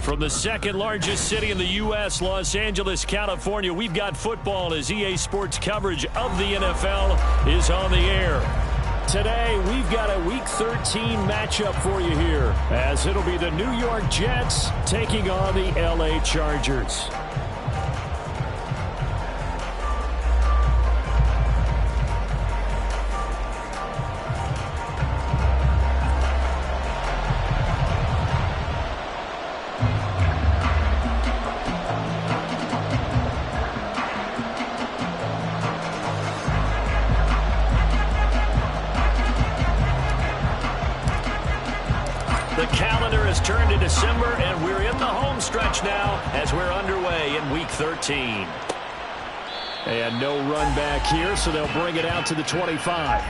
From the second largest city in the U.S., Los Angeles, California, we've got football as EA Sports coverage of the NFL is on the air. Today, we've got a Week 13 matchup for you here, as it'll be the New York Jets taking on the L.A. Chargers. The calendar has turned to December, and we're in the home stretch now as we're underway in Week 13. And no run back here, so they'll bring it out to the 25.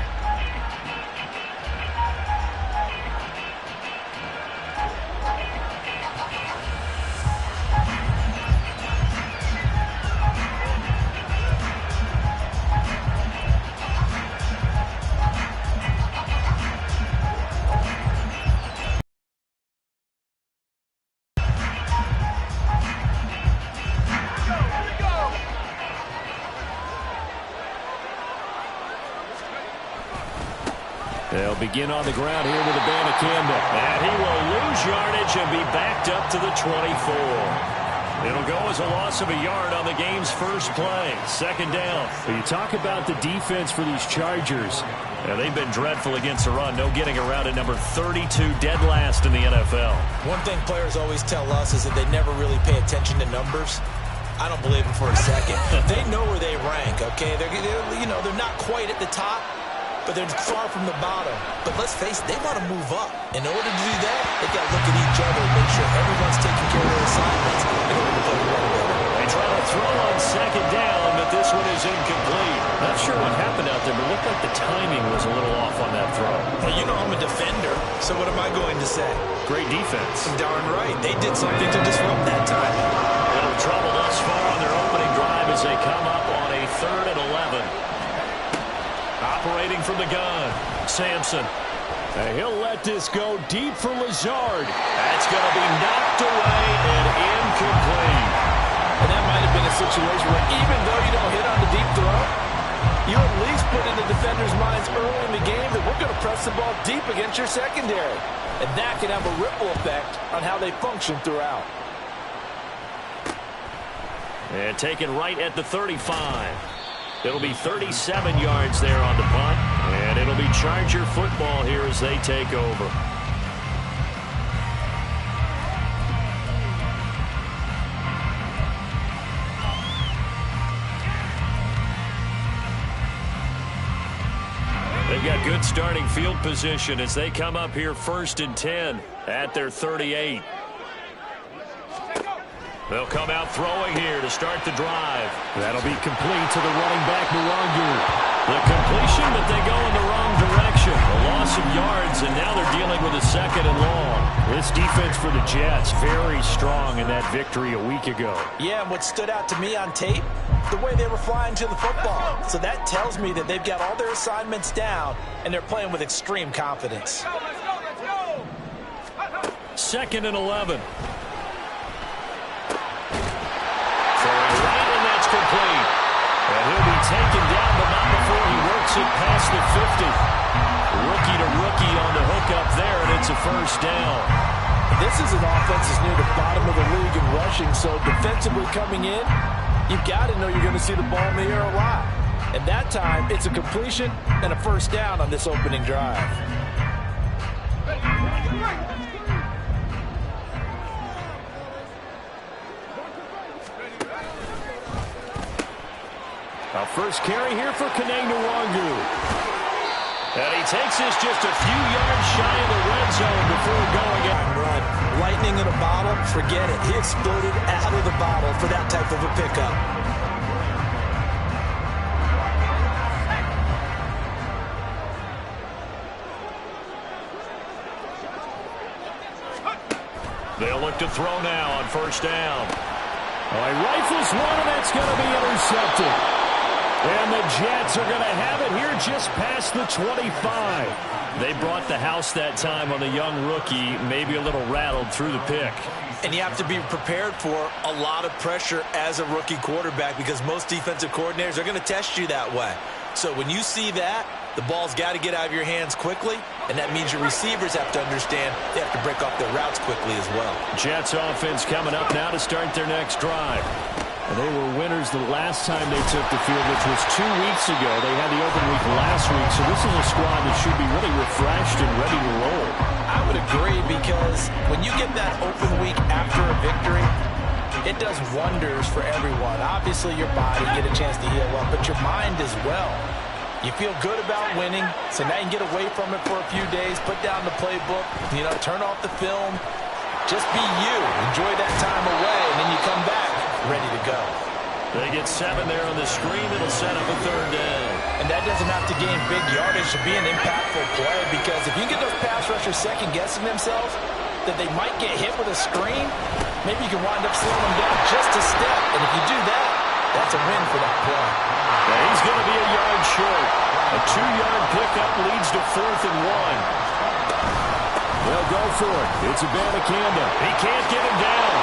They'll begin on the ground here with a band of Campbell. And he will lose yardage and be backed up to the 24. It'll go as a loss of a yard on the game's first play. Second down. But you talk about the defense for these Chargers. Yeah, they've been dreadful against the run. No getting around at number 32, dead last in the NFL. One thing players always tell us is that they never really pay attention to numbers. I don't believe them for a second. They know where they rank, okay? They're not quite at the top, but they're far from the bottom. But let's face it, they want to move up. In order to do that, they got to look at each other and make sure everyone's taking care of their assignments in order to play well together. They try to throw on second down, but this one is incomplete. Not sure what happened out there, but it looked like the timing was a little off on that throw. Well, you know I'm a defender, so what am I going to say? Great defense. Darn right. They did something to disrupt that time. Little trouble thus far on their opening drive as they come up on a 3rd and 11. Operating from the gun, Sampson. And he'll let this go deep for Lazard. That's going to be knocked away and incomplete. And that might have been a situation where even though you don't hit on the deep throw, you at least put in the defender's minds early in the game that we're going to press the ball deep against your secondary. And that can have a ripple effect on how they function throughout. And taken right at the 35. It'll be 37 yards there on the punt, and it'll be Charger football here as they take over. They've got good starting field position as they come up here 1st and 10 at their 38. They'll come out throwing here to start the drive. That'll be complete to the running back, Mwangu. The completion, but they go in the wrong direction. A loss of yards, and now they're dealing with a 2nd and long. This defense for the Jets, very strong in that victory a week ago. Yeah, and what stood out to me on tape, the way they were flying to the football. So that tells me that they've got all their assignments down, and they're playing with extreme confidence. 2nd and 11. Complete. And he'll be taken down, but not before he works it past the 50. Rookie to rookie on the hook up there, and it's a 1st down. This is an offense that's near the bottom of the league in rushing, so defensively coming in, you've got to know you're going to see the ball in the air a lot. And that time, it's a completion and a 1st down on this opening drive. A first carry here for Mwangu. And he takes this just a few yards shy of the red zone before going out. Run. Lightning in a bottle, forget it. He exploded out of the bottle for that type of a pickup. They'll look to throw now on 1st down. He rifles one, and that's going to be intercepted. And the Jets are going to have it here just past the 25. They brought the house that time on the young rookie, maybe a little rattled through the pick. And you have to be prepared for a lot of pressure as a rookie quarterback because most defensive coordinators are going to test you that way. So when you see that, the ball's got to get out of your hands quickly, and that means your receivers have to understand they have to break off their routes quickly as well. Jets offense coming up now to start their next drive. And they were winners the last time they took the field, which was 2 weeks ago. They had the open week last week, so this is a squad that should be really refreshed and ready to roll. I would agree because when you get that open week after a victory, it does wonders for everyone. Obviously, your body get a chance to heal up, but your mind as well. You feel good about winning, so now you can get away from it for a few days, put down the playbook, turn off the film. Just be you. Enjoy that time away, and then you come back ready to go. They get 7 there on the screen. It'll set up a 3rd down. And that doesn't have to gain big yardage to be an impactful play because if you can get those pass rushers second-guessing themselves that they might get hit with a screen, maybe you can wind up slowing them down just a step. And if you do that, that's a win for that play. Yeah, he's going to be a yard short. A 2-yard pickup leads to 4th and 1. They'll go for it. It's Abanikanda. He can't get him down.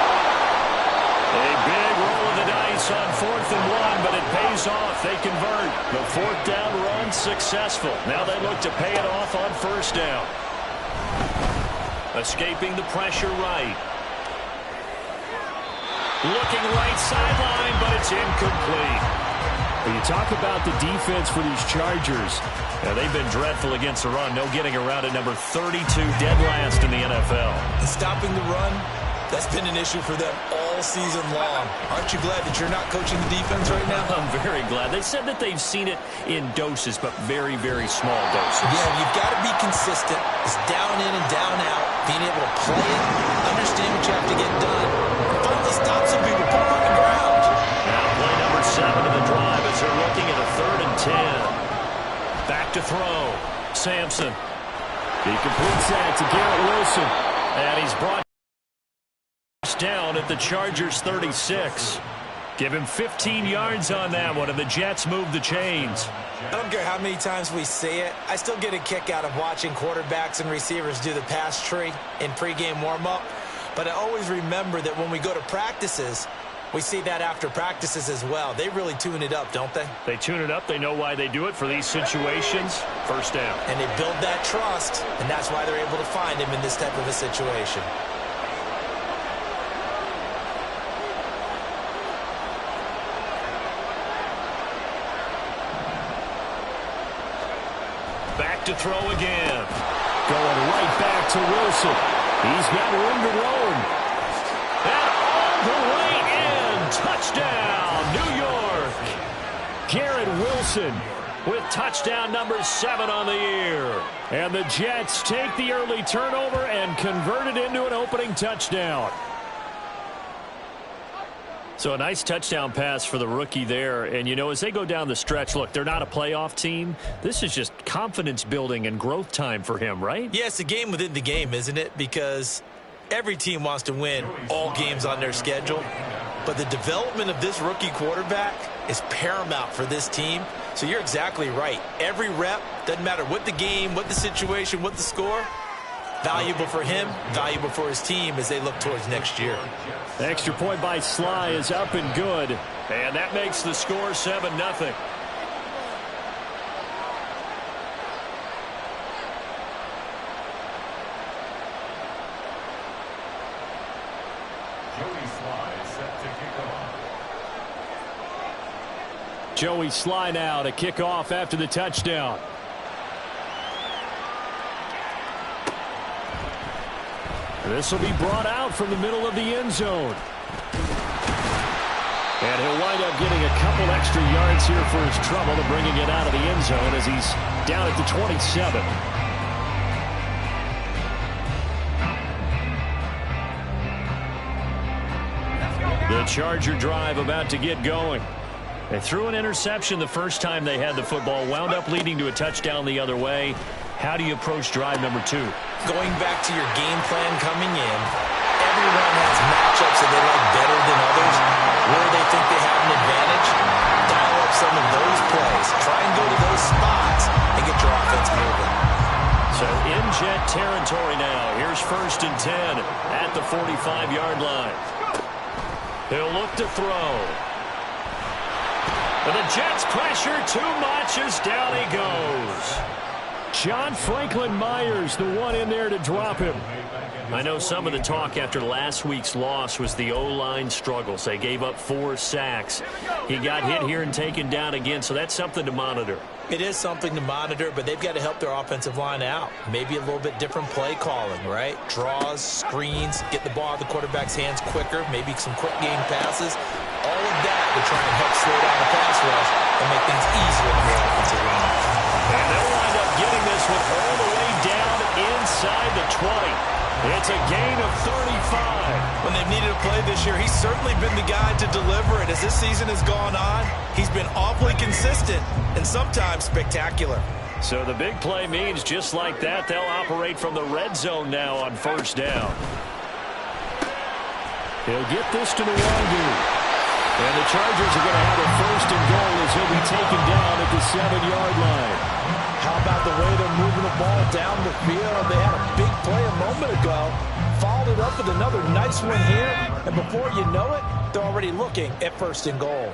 A big roll of the dice on 4th and 1, but it pays off. They convert. The 4th down run successful. Now they look to pay it off on 1st down. Escaping the pressure right. Looking right sideline, but it's incomplete. When you talk about the defense for these Chargers, they've been dreadful against the run. No getting around at number 32, dead last in the NFL. Stopping the run, that's been an issue for them all season long. Aren't you glad that you're not coaching the defense right now? I'm very glad. They said that they've seen it in doses, but very, very small doses. Yeah, you've got to be consistent. It's down in and down out. Being able to play it, understand what you have to get done, and finally stop some people, put them on the ground. Now play number 7 of the drive as they're looking at a 3rd and 10. Back to throw. Sampson. He completes that to Garrett Wilson. And he's brought down at the Chargers 36. Give him 15 yards on that one, and the Jets move the chains. I don't care how many times we say it, I still get a kick out of watching quarterbacks and receivers do the pass tree in pregame warm-up. But I always remember that when we go to practices, we see that after practices as well. They really tune it up, don't they? They tune it up. They know why they do it for these situations. 1st down. And they build that trust, and that's why they're able to find him in this type of a situation. Back to throw again. Going right back to Wilson. He's got room to roam. And all the way in. Touchdown, New York. Garrett Wilson with touchdown number 7 on the year. And the Jets take the early turnover and convert it into an opening touchdown. So a nice touchdown pass for the rookie there. And, as they go down the stretch, look, they're not a playoff team. This is just confidence building and growth time for him, right? Yeah, it's a game within the game, isn't it? Because every team wants to win all games on their schedule. But the development of this rookie quarterback is paramount for this team. So you're exactly right. Every rep, doesn't matter what the game, what the situation, what the score, valuable for him, valuable for his team as they look towards next year. Extra point by Sly is up and good. And that makes the score 7-0. Joey Sly now to kick off after the touchdown. This will be brought out from the middle of the end zone. And he'll wind up getting a couple extra yards here for his trouble to bringing it out of the end zone as he's down at the 27. The Charger drive about to get going. They threw an interception the first time they had the football, wound up leading to a touchdown the other way. How do you approach drive number 2? Going back to your game plan coming in, everyone has matchups that they like better than others, where they think they have an advantage. Dial up develop some of those plays. Try and go to those spots and get your offense moving. So in jet territory now. Here's 1st and 10 at the 45-yard line. He'll look to throw. And the Jets pressure too much as down he goes. John Franklin Myers, the one in there to drop him. I know some of the talk after last week's loss was the O-line struggles. They gave up 4 sacks. He got hit here and taken down again, so that's something to monitor. It is something to monitor, but they've got to help their offensive line out. Maybe a little bit different play calling, right? Draws, screens, get the ball out of the quarterback's hands quicker, maybe some quick game passes. All of that to try and help slow down the pass rush and make things easier on the offensive line. And they'll wind up getting this one all the way down inside the 20. It's a gain of 35. When they've needed a play this year, he's certainly been the guy to deliver it. As this season has gone on, he's been awfully consistent and sometimes spectacular. So the big play means just like that, they'll operate from the red zone now on 1st down. He'll get this to Nwangu. And the Chargers are going to have a 1st and goal as he'll be taken down at the 7-yard line. How about the way they're moving the ball down the field? They had a big play a moment ago, followed it up with another nice one here, and before you know it, they're already looking at 1st and goal.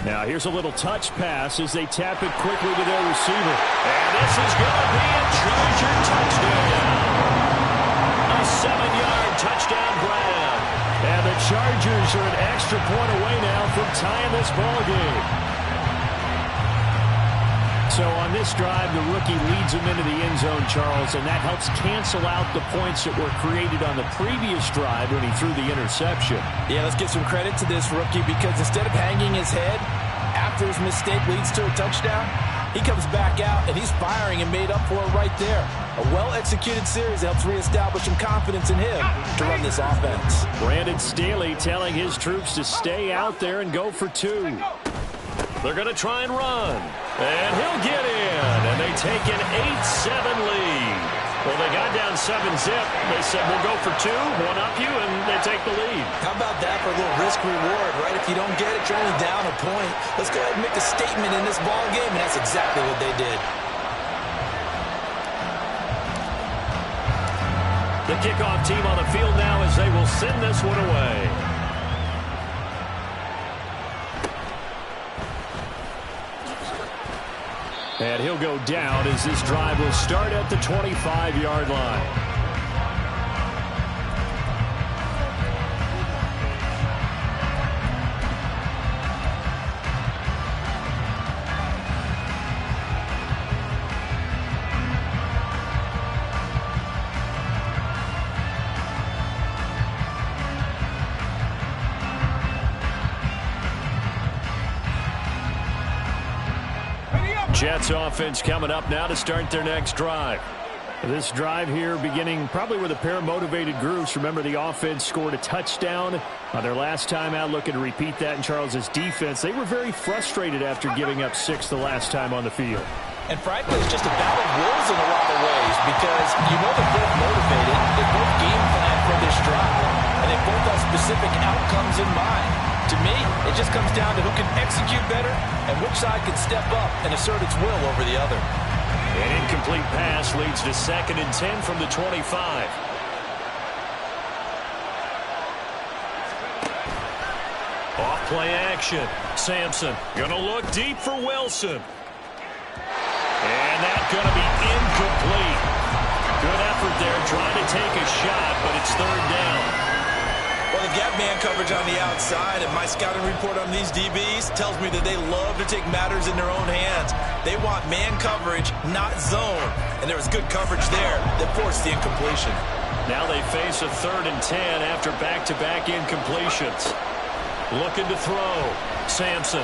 Now here's a little touch pass as they tap it quickly to their receiver. And this is going to be a Charger touchdown. A 7-yard touchdown grab. And the Chargers are an extra point away now from tying this ball game. So on this drive, the rookie leads him into the end zone, Charles, and that helps cancel out the points that were created on the previous drive when he threw the interception. Yeah, let's give some credit to this rookie because instead of hanging his head after his mistake leads to a touchdown, he comes back out and he's firing and made up for it right there. A well-executed series helps reestablish some confidence in him to run this offense. Brandon Staley telling his troops to stay out there and go for 2. They're going to try and run. And he'll get in. And they take an 8-7 lead. Well, they got down 7-zip. They said, we'll go for 2, one up you, and they take the lead. How about that for a little risk-reward, right? If you don't get it, you're only down a point. Let's go ahead and make a statement in this ball game, and that's exactly what they did. The kickoff team on the field now as they will send this one away. And he'll go down as this drive will start at the 25-yard line. Jets offense coming up now to start their next drive. This drive here beginning probably with a pair of motivated groups. Remember, the offense scored a touchdown on their last time out, looking to repeat that in Charles's defense. They were very frustrated after giving up 6 the last time on the field. And frankly, it's just a battle of wills in a lot of ways because you know they're both motivated. They both game plan for this drive, and they both have specific outcomes in mind. To me, it just comes down to who can execute better and which side can step up and assert its will over the other. An incomplete pass leads to 2nd and 10 from the 25. Off play action. Sampson gonna look deep for Wilson. And that's gonna be incomplete. Good effort there trying to take a shot, but it's 3rd down. Well, they've got man coverage on the outside, and my scouting report on these DBs tells me that they love to take matters in their own hands. They want man coverage, not zone. And there was good coverage there that forced the incompletion. Now they face a 3rd and 10 after back-to-back incompletions. Looking to throw. Sampson.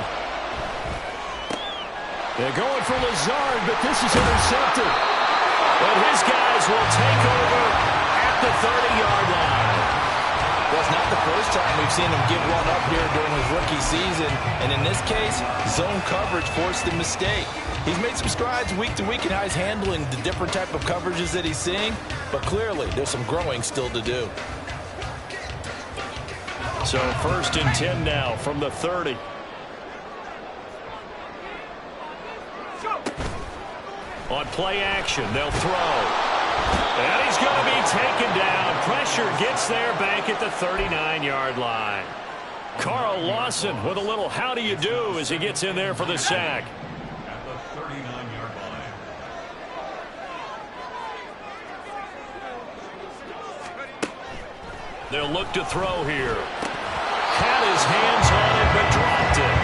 They're going for Lazard, but this is intercepted. And his guys will take over at the 30-yard line. Well, it's not the first time we've seen him give one up here during his rookie season. And in this case, zone coverage forced the mistake. He's made some strides week to week in how he's handling the different type of coverages that he's seeing. But clearly, there's some growing still to do. So 1st and 10 now from the 30. On play action, they'll throw. And he's going to be taken down. Pressure gets there back at the 39-yard line. Carl Lawson with a little how do you do as he gets in there for the sack. At the 39-yard line. They'll look to throw here. Had his hands on it, but dropped it.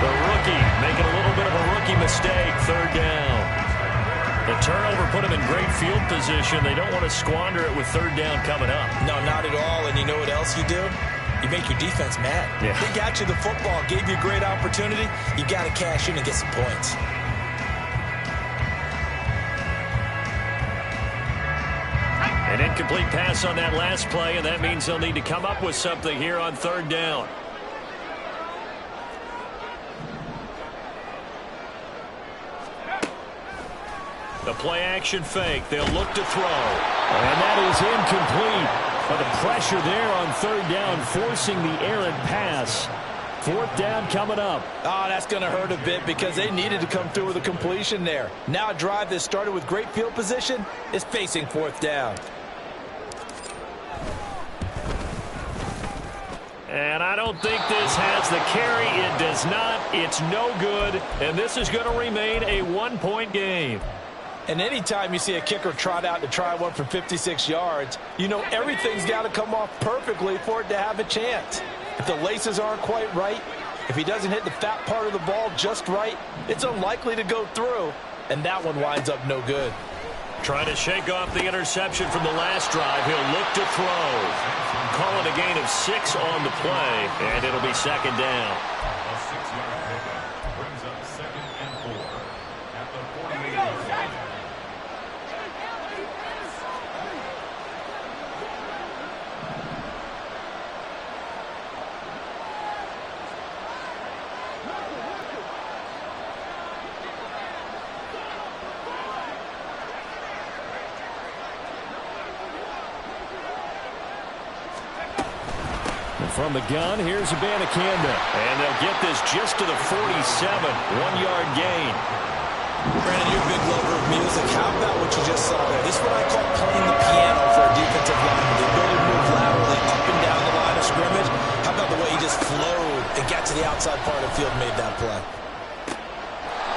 The rookie making a little bit of a rookie mistake, 3rd down. The turnover put him in great field position. They don't want to squander it with 3rd down coming up. No, not at all. And you know what else you do? You make your defense mad. Yeah. They got you the football, gave you a great opportunity. You got to cash in and get some points. An incomplete pass on that last play, and that means they'll need to come up with something here on 3rd down. The play-action fake. They'll look to throw. And that is incomplete. But the pressure there on 3rd down, forcing the errant pass. 4th down coming up. Oh, that's going to hurt a bit because they needed to come through with a completion there. Now a drive that started with great field position is facing 4th down. And I don't think this has the carry. It does not. It's no good. And this is going to remain a 1-point game. And anytime you see a kicker trot out to try one from 56 yards, you know everything's got to come off perfectly for it to have a chance. If the laces aren't quite right, if he doesn't hit the fat part of the ball just right, it's unlikely to go through, and that one winds up no good. Trying to shake off the interception from the last drive. He'll look to throw. Call it a gain of 6 on the play, and it'll be 2nd down. A 6-yard pickup brings up 2nd and 4 at the 48-yard line. From the gun, here's Abanikanda. And they'll get this just to the 47. 1-yard gain. Brandon, you're a big lover of music. How about what you just saw there? This is what I call playing the piano for a defensive lineman. The ability to move laterally up and down the line of scrimmage. How about the way he just flowed and got to the outside part of the field and made that play?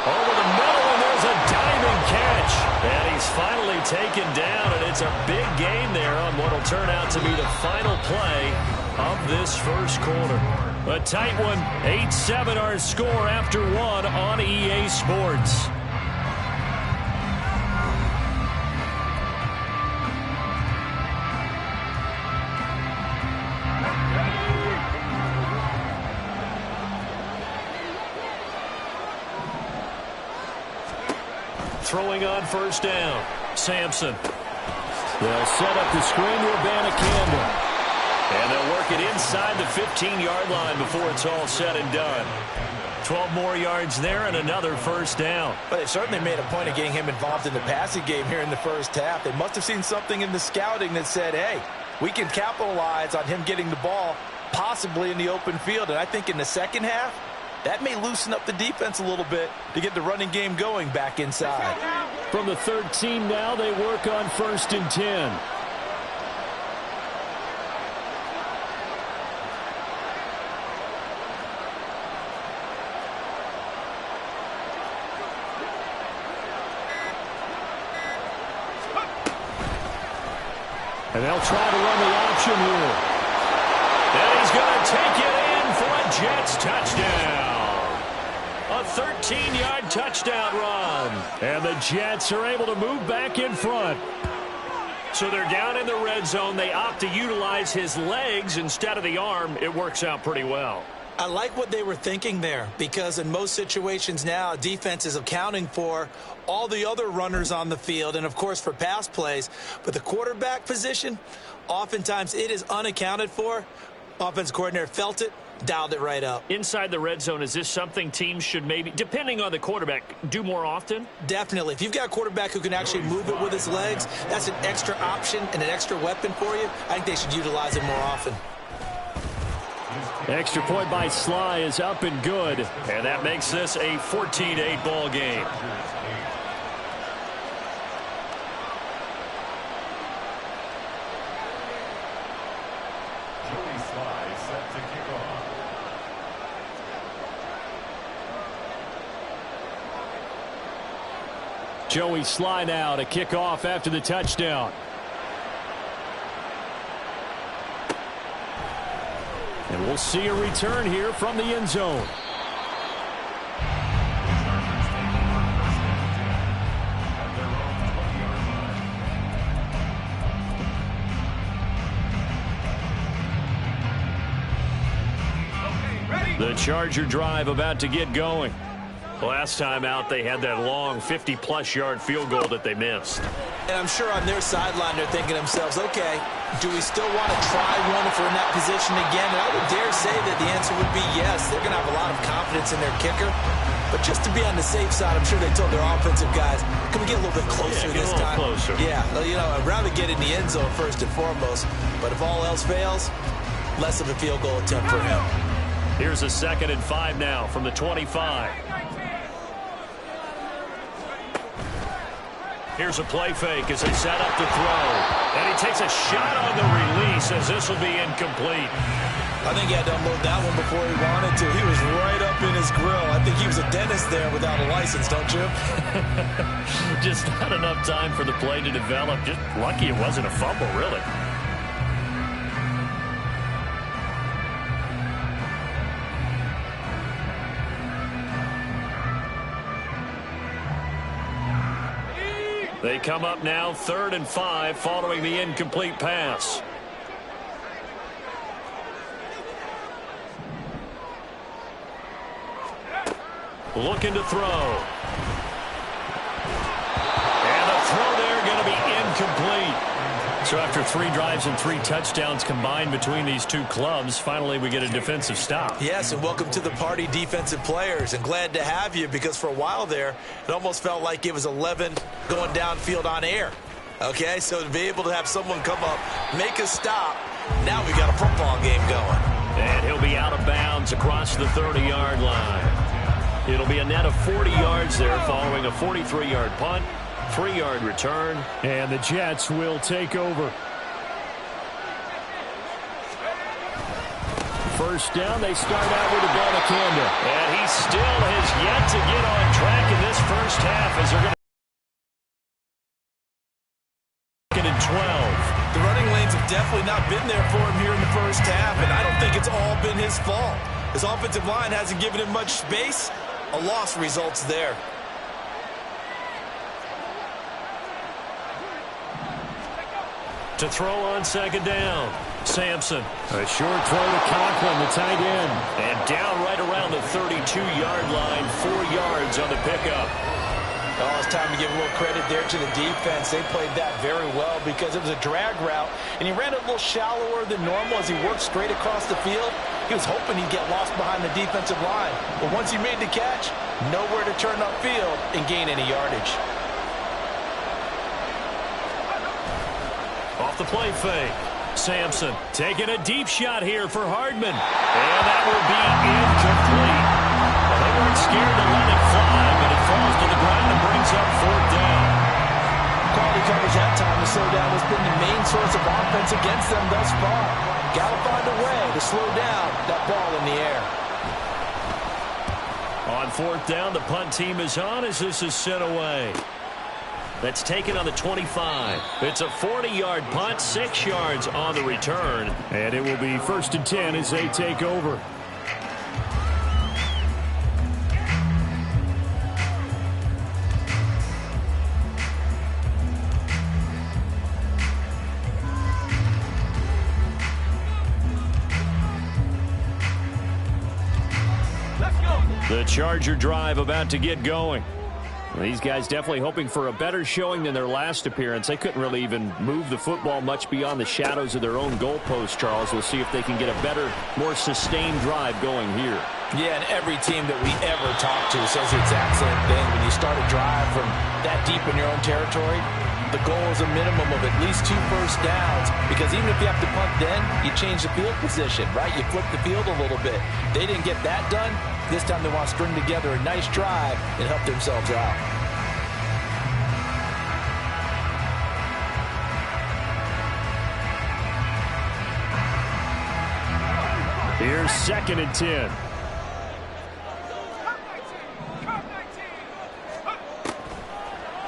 Over the middle, and there's a diving catch. And he's finally taken down, and it's a big gain there on what will turn out to be the final play of this first quarter. A tight one, 8-7 our score after 1 on EA Sports. Throwing on 1st down, Sampson. They'll set up the screen to Abanikanda. And they'll work it inside the 15-yard line before it's all said and done. 12 more yards there and another 1st down. But they certainly made a point of getting him involved in the passing game here in the first half. They must have seen something in the scouting that said, hey, we can capitalize on him getting the ball possibly in the open field. And I think in the second half, that may loosen up the defense a little bit to get the running game going back inside. From the 13 now, they work on 1st and 10. And they'll try to run the option here. And he's going to take it in for a Jets touchdown. A 13-yard touchdown run. And the Jets are able to move back in front. So they're down in the red zone. They opt to utilize his legs instead of the arm. It works out pretty well. I like what they were thinking there, because in most situations now, defense is accounting for all the other runners on the field and, of course, for pass plays. But the quarterback position, oftentimes it is unaccounted for. Offense coordinator felt it, dialed it right up. Inside the red zone, is this something teams should maybe, depending on the quarterback, do more often? Definitely. If you've got a quarterback who can actually move it with his legs, that's an extra option and an extra weapon for you. I think they should utilize it more often. Extra point by Sly is up and good. And that makes this a 14-8 ball game. Joey Sly set to kick off. Joey Sly now to kick off after the touchdown. And we'll see a return here from the end zone. The Charger drive about to get going. Last time out, they had that long 50-plus yard field goal that they missed. And I'm sure on their sideline they're thinking to themselves, okay, do we still want to try one if we're in that position again? And I would dare say that the answer would be yes. They're going to have a lot of confidence in their kicker. But just to be on the safe side, I'm sure they told their offensive guys, can we get a little bit closer this time? Closer. Yeah, you know, I'd rather get in the end zone first and foremost. But if all else fails, less of a field goal attempt for him. Here's a 2nd and 5 now from the 25. Here's a play fake as they set up to throw. And he takes a shot on the release as this will be incomplete. I think he had to unload that one before he wanted to. He was right up in his grill. I think he was a dentist there without a license, don't you? Just not enough time for the play to develop. Just lucky it wasn't a fumble, really. They come up now 3rd and 5 following the incomplete pass. Looking to throw. And the throw there going to be incomplete. So after 3 drives and 3 touchdowns combined between these two clubs, finally we get a defensive stop. Yes, and welcome to the party, defensive players. And glad to have you, because for a while there, it almost felt like it was 11 going downfield on air. Okay, so to be able to have someone come up, make a stop, now we got a football game going. And he'll be out of bounds across the 30-yard line. It'll be a net of 40 yards there following a 43-yard punt. 3-yard return, and the Jets will take over. First down, they start out with a Abanikanda. And he still has yet to get on track in this first half as they're going to get in 12. The running lanes have definitely not been there for him here in the first half, and I don't think it's all been his fault. His offensive line hasn't given him much space. A loss results there. To throw on 2nd down. Sampson. A short throw to Conklin, the tight end. And down right around the 32-yard line, 4 yards on the pickup. Oh, it's time to give a little credit there to the defense. They played that very well because it was a drag route, and he ran it a little shallower than normal as he worked straight across the field. He was hoping he'd get lost behind the defensive line. But once he made the catch, nowhere to turn upfield and gain any yardage. Off the play fake. Sampson taking a deep shot here for Hardman. And that will be incomplete. Well, they weren't scared to let it fly, but it falls to the ground and brings up 4th down. Quality coverage that time. The slowdown has been the main source of offense against them thus far. Got to find a way to slow down that ball in the air. On 4th down, the punt team is on as this is sent away. That's taken on the 25. It's a 40-yard punt, 6 yards on the return. And it will be 1st and 10 as they take over. The Charger drive about to get going. These guys definitely hoping for a better showing than their last appearance. They couldn't really even move the football much beyond the shadows of their own goalpost, Charles. We'll see if they can get a better, more sustained drive going here. Yeah, and every team that we ever talk to says the exact same thing. When you start a drive from that deep in your own territory, the goal is a minimum of at least 2 first downs, because even if you have to punt then, you change the field position, right? You flip the field a little bit. They didn't get that done. This time they want to string together a nice drive and help themselves out. Here's 2nd and 10.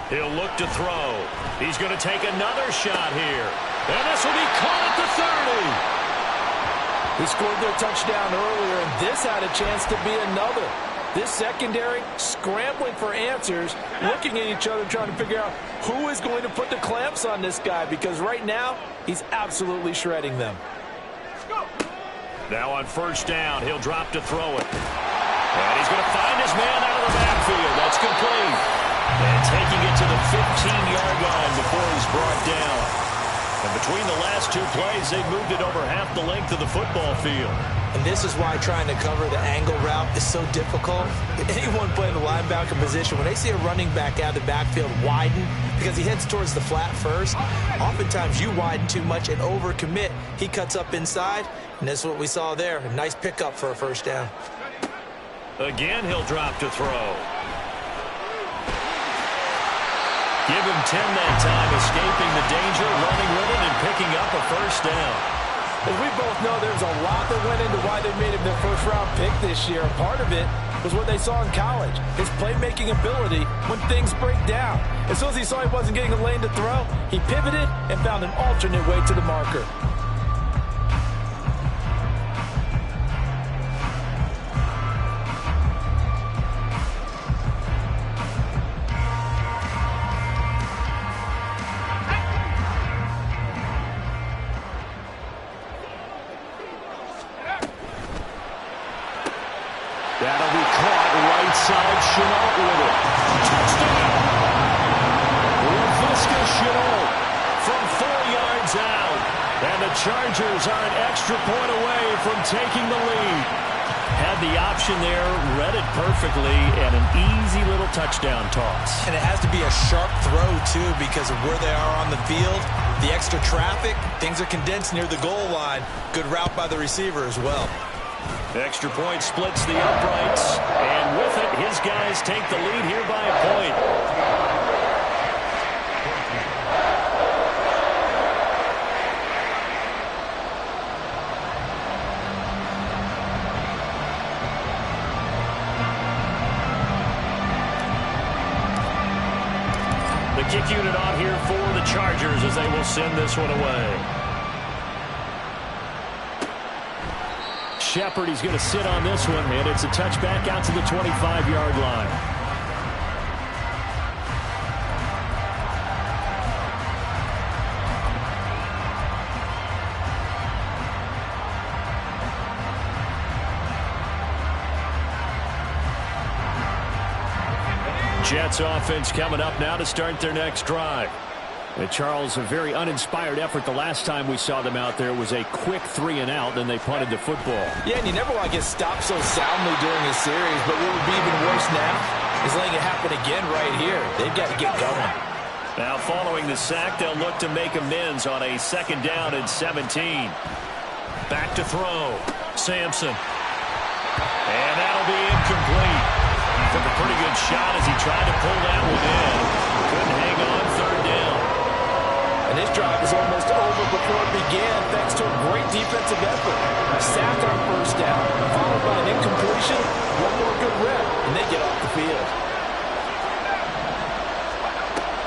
He'll look to throw. He's going to take another shot here. And this will be caught at the 30. He scored their touchdown earlier, and this had a chance to be another. This secondary scrambling for answers, looking at each other, trying to figure out who is going to put the clamps on this guy, because right now, he's absolutely shredding them. Now on 1st down, he'll drop to throw it. And he's going to find his man out of the backfield. That's complete. And taking it to the 15-yard line before he's brought down. And between the last 2 plays, they've moved it over half the length of the football field. And this is why trying to cover the angle route is so difficult. Anyone playing the linebacker position, when they see a running back out of the backfield widen, because he heads towards the flat first, oftentimes you widen too much and overcommit. He cuts up inside, and that's what we saw there. A nice pickup for a 1st down. Again, he'll drop to throw. Give him 10 that time, escaping the danger, running with it, and picking up a 1st down. As we both know, there's a lot that went into why they made him their 1st-round pick this year. Part of it was what they saw in college, his playmaking ability when things break down. As soon as he saw he wasn't getting a lane to throw, he pivoted and found an alternate way to the marker. That'll be caught right side. Chenault with it. Touchdown! LaVisca Chenault from 4 yards out. And the Chargers are an extra point away from taking the lead. Had the option there, read it perfectly, and an easy little touchdown toss. And it has to be a sharp throw, too, because of where they are on the field. The extra traffic, things are condensed near the goal line. Good route by the receiver as well. Extra point splits the uprights, and with it, his guys take the lead here by a point. The kick unit on here for the Chargers as they will send this one away. Shepard, he's going to sit on this one, and it's a touchback out to the 25-yard line. Jets offense coming up now to start their next drive. And Charles, a very uninspired effort the last time we saw them out there. It was a quick 3 and out, then they punted the football. Yeah, and you never want to get stopped so soundly during a series, but what would be even worse now is letting it happen again right here. They've got to get going. Now following the sack, they'll look to make amends on a 2nd down and 17. Back to throw. Sampson. And that'll be incomplete. Took a pretty good shot as he tried to pull that one in. Couldn't hang on 3rd down. And this drive is almost over before it began, thanks to a great defensive effort. A sack on 1st down, followed by an incompletion, one more good rep, and they get off the field.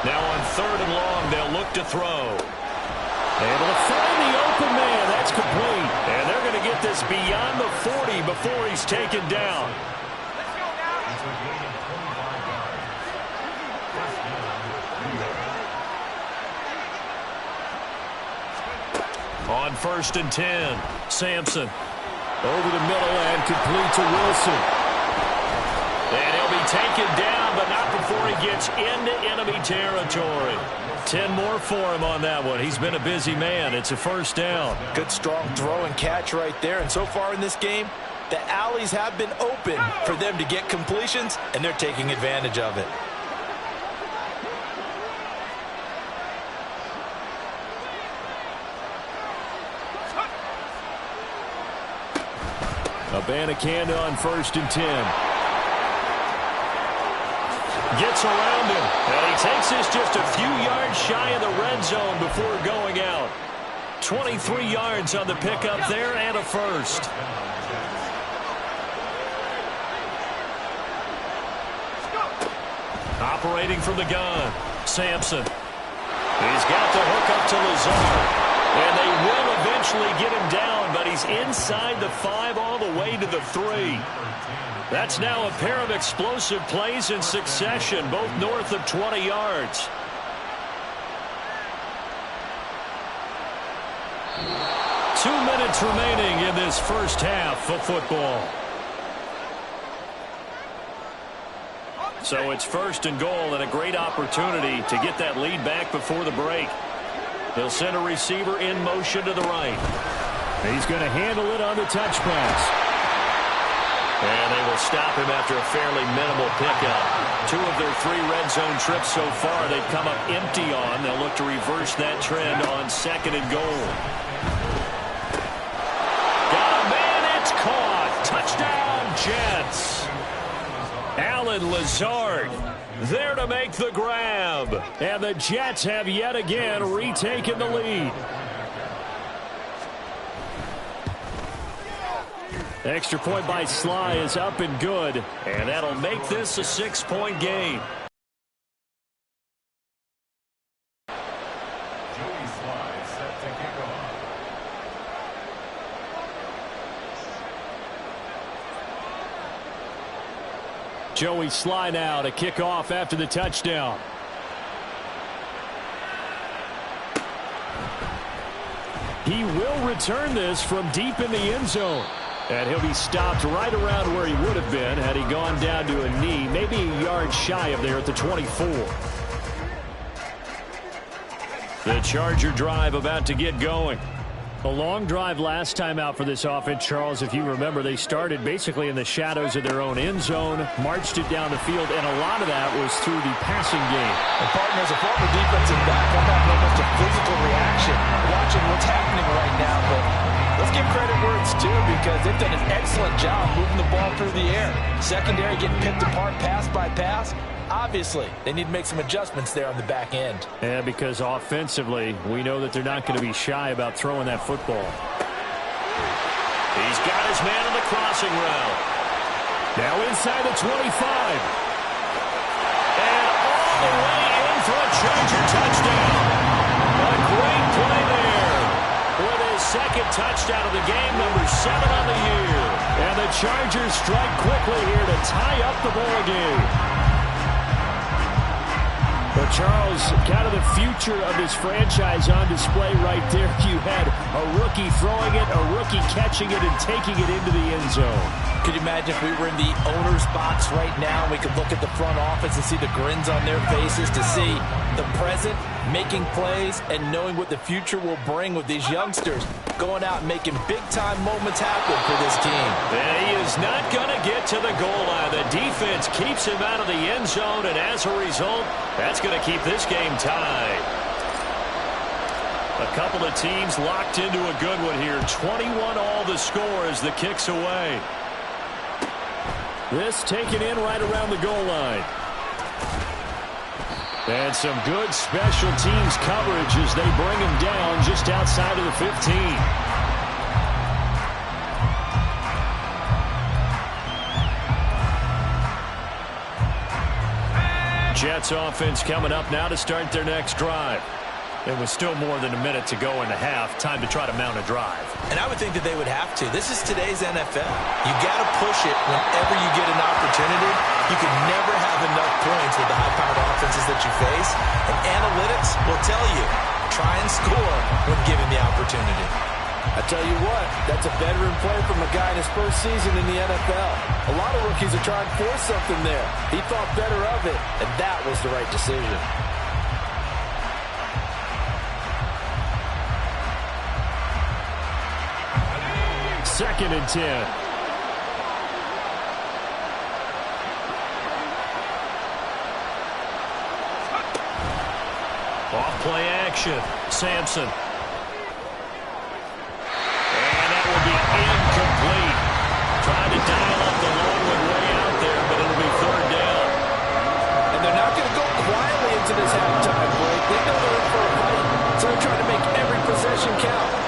Now on 3rd and long, they'll look to throw. Able to find the open man. That's complete. And they're going to get this beyond the 40 before he's taken down. On 1st and 10, Sampson over the middle and complete to Wilson. And he'll be taken down, but not before he gets into enemy territory. 10 more for him on that one. He's been a busy man. It's a 1st down. Good strong throw and catch right there. And so far in this game, the alleys have been open for them to get completions, and they're taking advantage of it. Abanikanda on 1st and 10. Gets around him, and he takes this just a few yards shy of the red zone before going out. 23 yards on the pickup there and a first. Operating from the gun, Sampson. He's got the hook up to Lazard, and they will eventually get him down, but he's inside the 5 all the way to the 3. That's now a pair of explosive plays in succession, both north of 20 yards. Two minutes remaining in this first half of football. So it's 1st and goal and a great opportunity to get that lead back before the break. They'll send a receiver in motion to the right. He's going to handle it on the touch pass. And they will stop him after a fairly minimal pickup. 2 of their 3 red zone trips so far they've come up empty on. They'll look to reverse that trend on 2nd and goal. Got a man, it's caught. Touchdown, Jets. Allen Lazard there to make the grab. And the Jets have yet again retaken the lead. Extra point by Sly is up and good, and that'll make this a 6-point game. Joey Sly set to kick off. Joey Sly now to kick off after the touchdown. He will return this from deep in the end zone. And he'll be stopped right around where he would have been had he gone down to a knee, maybe a yard shy of there at the 24. The Charger drive about to get going. A long drive last time out for this offense, Charles. If you remember, they started basically in the shadows of their own end zone, marched it down the field, and a lot of that was through the passing game. And partner, as a former defensive back, I'm having almost a physical reaction watching what's happening right now. But let's give credit where it's due, because they've done an excellent job moving the ball through the air. Secondary getting picked apart pass by pass. Obviously, they need to make some adjustments there on the back end. Yeah, because offensively, we know that they're not going to be shy about throwing that football. He's got his man on the crossing route. Now inside the 25. And all the way in for a Charger touchdown. A great play there. With his 2nd touchdown of the game, number 7 on the year. And the Chargers strike quickly here to tie up the ball game. But Charles, kind of the future of this franchise on display right there. You had a rookie throwing it, a rookie catching it, and taking it into the end zone. Could you imagine if we were in the owner's box right now and we could look at the front office and see the grins on their faces, to see the present making plays and knowing what the future will bring with these youngsters going out and making big-time moments happen for this team. And he is not going to get to the goal line. The defense keeps him out of the end zone, and as a result, that's going to keep this game tied. A couple of teams locked into a good one here. 21 all the score as the kick's away. This taken in right around the goal line. And some good special teams coverage as they bring him down just outside of the 15. Jets offense coming up now to start their next drive. It was still more than a minute to go in the half. Time to try to mount a drive. And I would think that they would have to. This is today's NFL. You got to push it whenever you get an opportunity. You can never have enough points with the high-powered offenses that you face. And analytics will tell you, try and score when given the opportunity. I tell you what, that's a veteran play from a guy in his first season in the NFL. A lot of rookies are trying to force something there. He thought better of it, and that was the right decision. Second and 10. Off play action. Sampson. And that will be incomplete.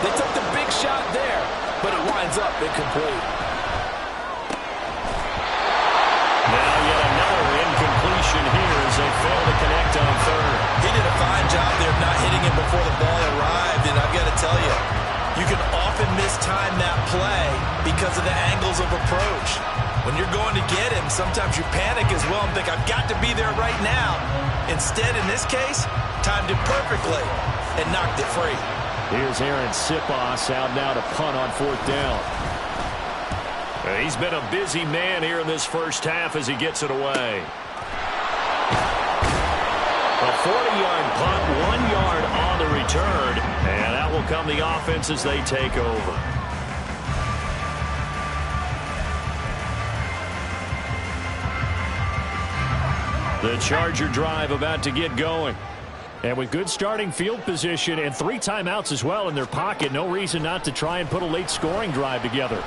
They took the big shot there, but it winds up incomplete. Now yet another incompletion here as they fail to connect on third. He did a fine job there of not hitting him before the ball arrived, and I've got to tell you, you can often mistime that play because of the angles of approach. When you're going to get him, sometimes you panic as well and think, I've got to be there right now. Instead, in this case, timed it perfectly and knocked it free. Here's Aaron Sipos out now to punt on fourth down. He's been a busy man here in this first half as he gets it away. A 40-yard punt, 1 yard on the return, and out will come the offense as they take over. The Charger drive about to get going. And with good starting field position and 3 timeouts as well in their pocket, no reason not to try and put a late scoring drive together.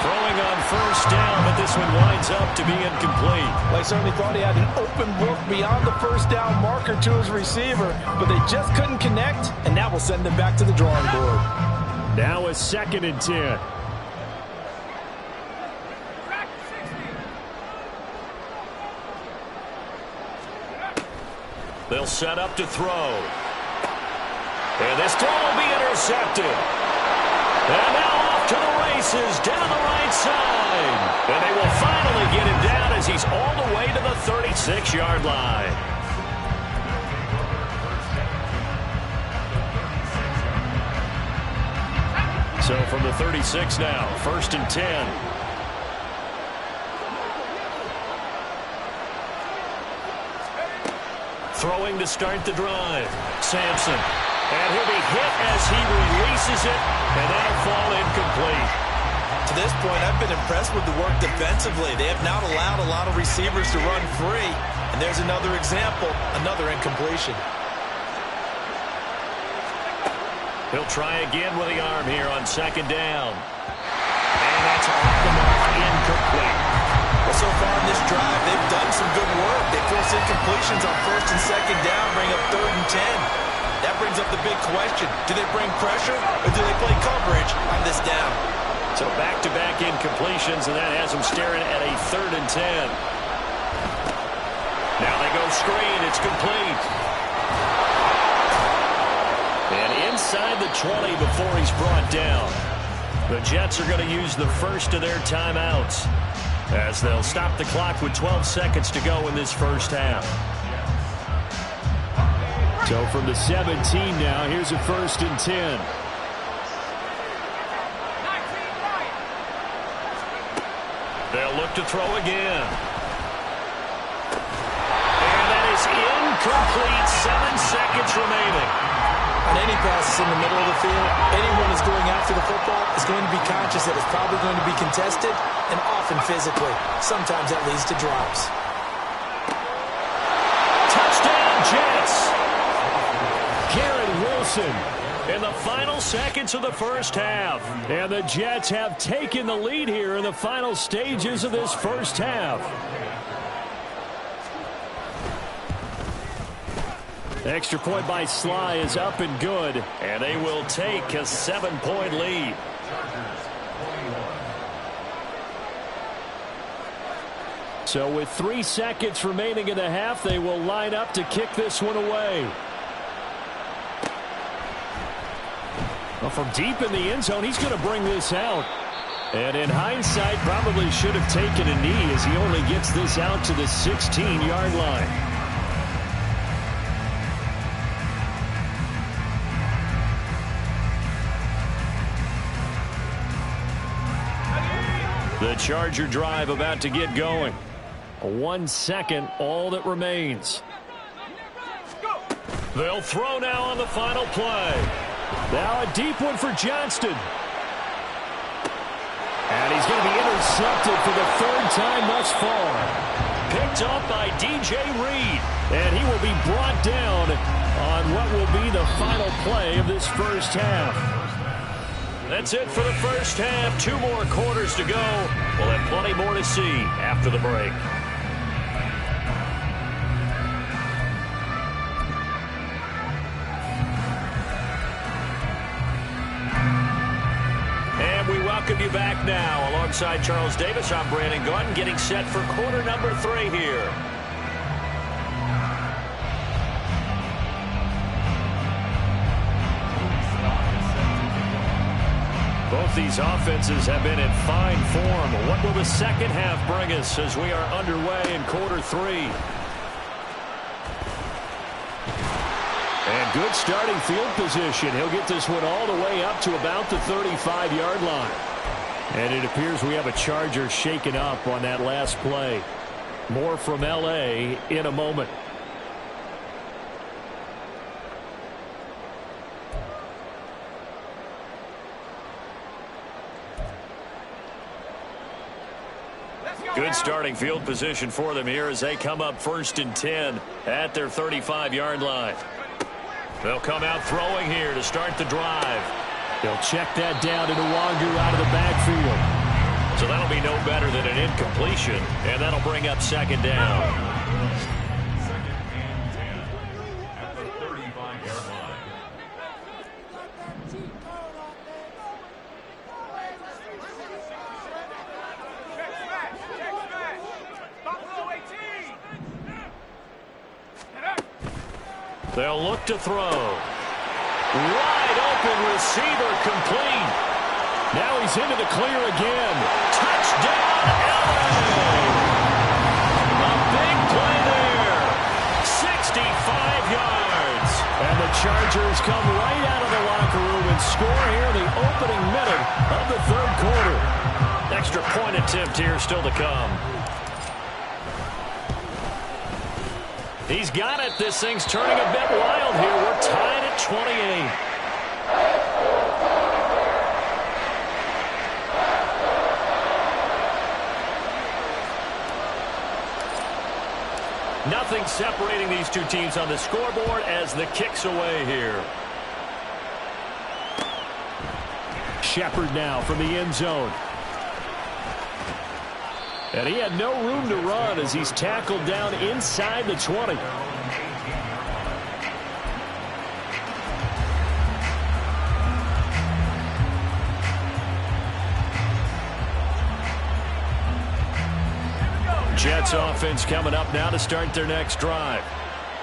Throwing on first down, but this one winds up to be incomplete. They certainly thought he had an open look beyond the first down marker to his receiver, but they just couldn't connect, and that will send them back to the drawing board. Now a 2nd and 10. They'll set up to throw. And this throw will be intercepted. And now off to the races down the right side. And they will finally get him down as he's all the way to the 36-yard line. So from the 36 now, 1st and 10. Throwing to start the drive. Sampson. And he'll be hit as he releases it, and that'll fall incomplete. To this point, I've been impressed with the work defensively. They have not allowed a lot of receivers to run free. And there's another example, another incompletion. He'll try again with the arm here on 2nd down. And that's off the mark, incomplete. Well, so far in this drive, they've done some good work. They force incompletions on 1st and 2nd down, bring up 3rd and 10. That brings up the big question. Do they bring pressure or do they play coverage on this down? So back-to-back incompletions, and that has them staring at a 3rd and 10. Now they go screen. It's complete. And inside the 20 before he's brought down. The Jets are going to use the first of their timeouts as they'll stop the clock with 12 seconds to go in this first half. So from the 17 now, here's a 1st and 10. They'll look to throw again. And that is incomplete. 7 seconds remaining. On any passes in the middle of the field, anyone who's going after the football is going to be conscious that it's probably going to be contested and often physically. Sometimes that leads to drops. Touchdown, Jets. Garrett Wilson in the final seconds of the first half. And the Jets have taken the lead here in the final stages of this first half. Extra point by Sly is up and good, and they will take a 7-point lead. So with 3 seconds remaining in the half, they will line up to kick this one away. Well, from deep in the end zone, he's going to bring this out. And in hindsight, probably should have taken a knee as he only gets this out to the 16-yard line. The Charger drive about to get going. 1 second, all that remains. They'll throw now on the final play. Now a deep one for Johnston. And he's going to be intercepted for the 3rd time thus far. Picked up by DJ Reed. And he will be brought down on what will be the final play of this first half. That's it for the first half. 2 more quarters to go. We'll have plenty more to see after the break. welcome you back now. Alongside Charles Davis, I'm Brandon Gaudin, getting set for quarter number 3 here. Both these offenses have been in fine form. What will the second half bring us as we are underway in quarter 3? And good starting field position. He'll get this one all the way up to about the 35-yard line. And it appears we have a Charger shaken up on that last play. More from L.A. in a moment. Good starting field position for them here as they come up 1st and 10 at their 35-yard line. They'll come out throwing here to start the drive. They'll check that down to Nwangu out of the backfield. So that'll be no better than an incompletion, and that'll bring up 2nd down. 2nd and 10 at the 35-yard line. They'll look to throw. Wide open receiver complete. Now he's into the clear again. Touchdown, LA! A big play there. 65 yards. And the Chargers come right out of the locker room and score here in the opening minute of the 3rd quarter. Extra point attempt here still to come. He's got it. This thing's turning a bit wild here. We're tied at 28. Nothing separating these two teams on the scoreboard as the kick's away here. Shepard now from the end zone. And he had no room to run as he's tackled down inside the 20. Jets offense coming up now to start their next drive.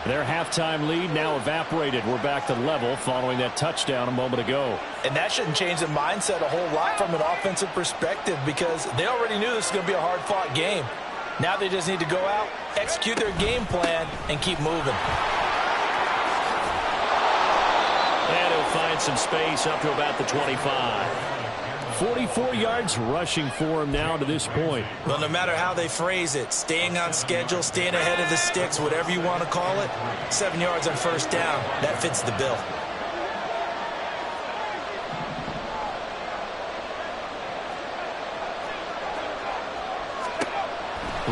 Their halftime lead now evaporated. We're back to level following that touchdown a moment ago. And that shouldn't change the mindset a whole lot from an offensive perspective because they already knew this was going to be a hard-fought game. Now they just need to go out, execute their game plan, and keep moving. And he'll find some space up to about the 25. 44 yards rushing for him now to this point. Well, no matter how they phrase it, staying on schedule, staying ahead of the sticks, whatever you want to call it, 7 yards on 1st down, that fits the bill.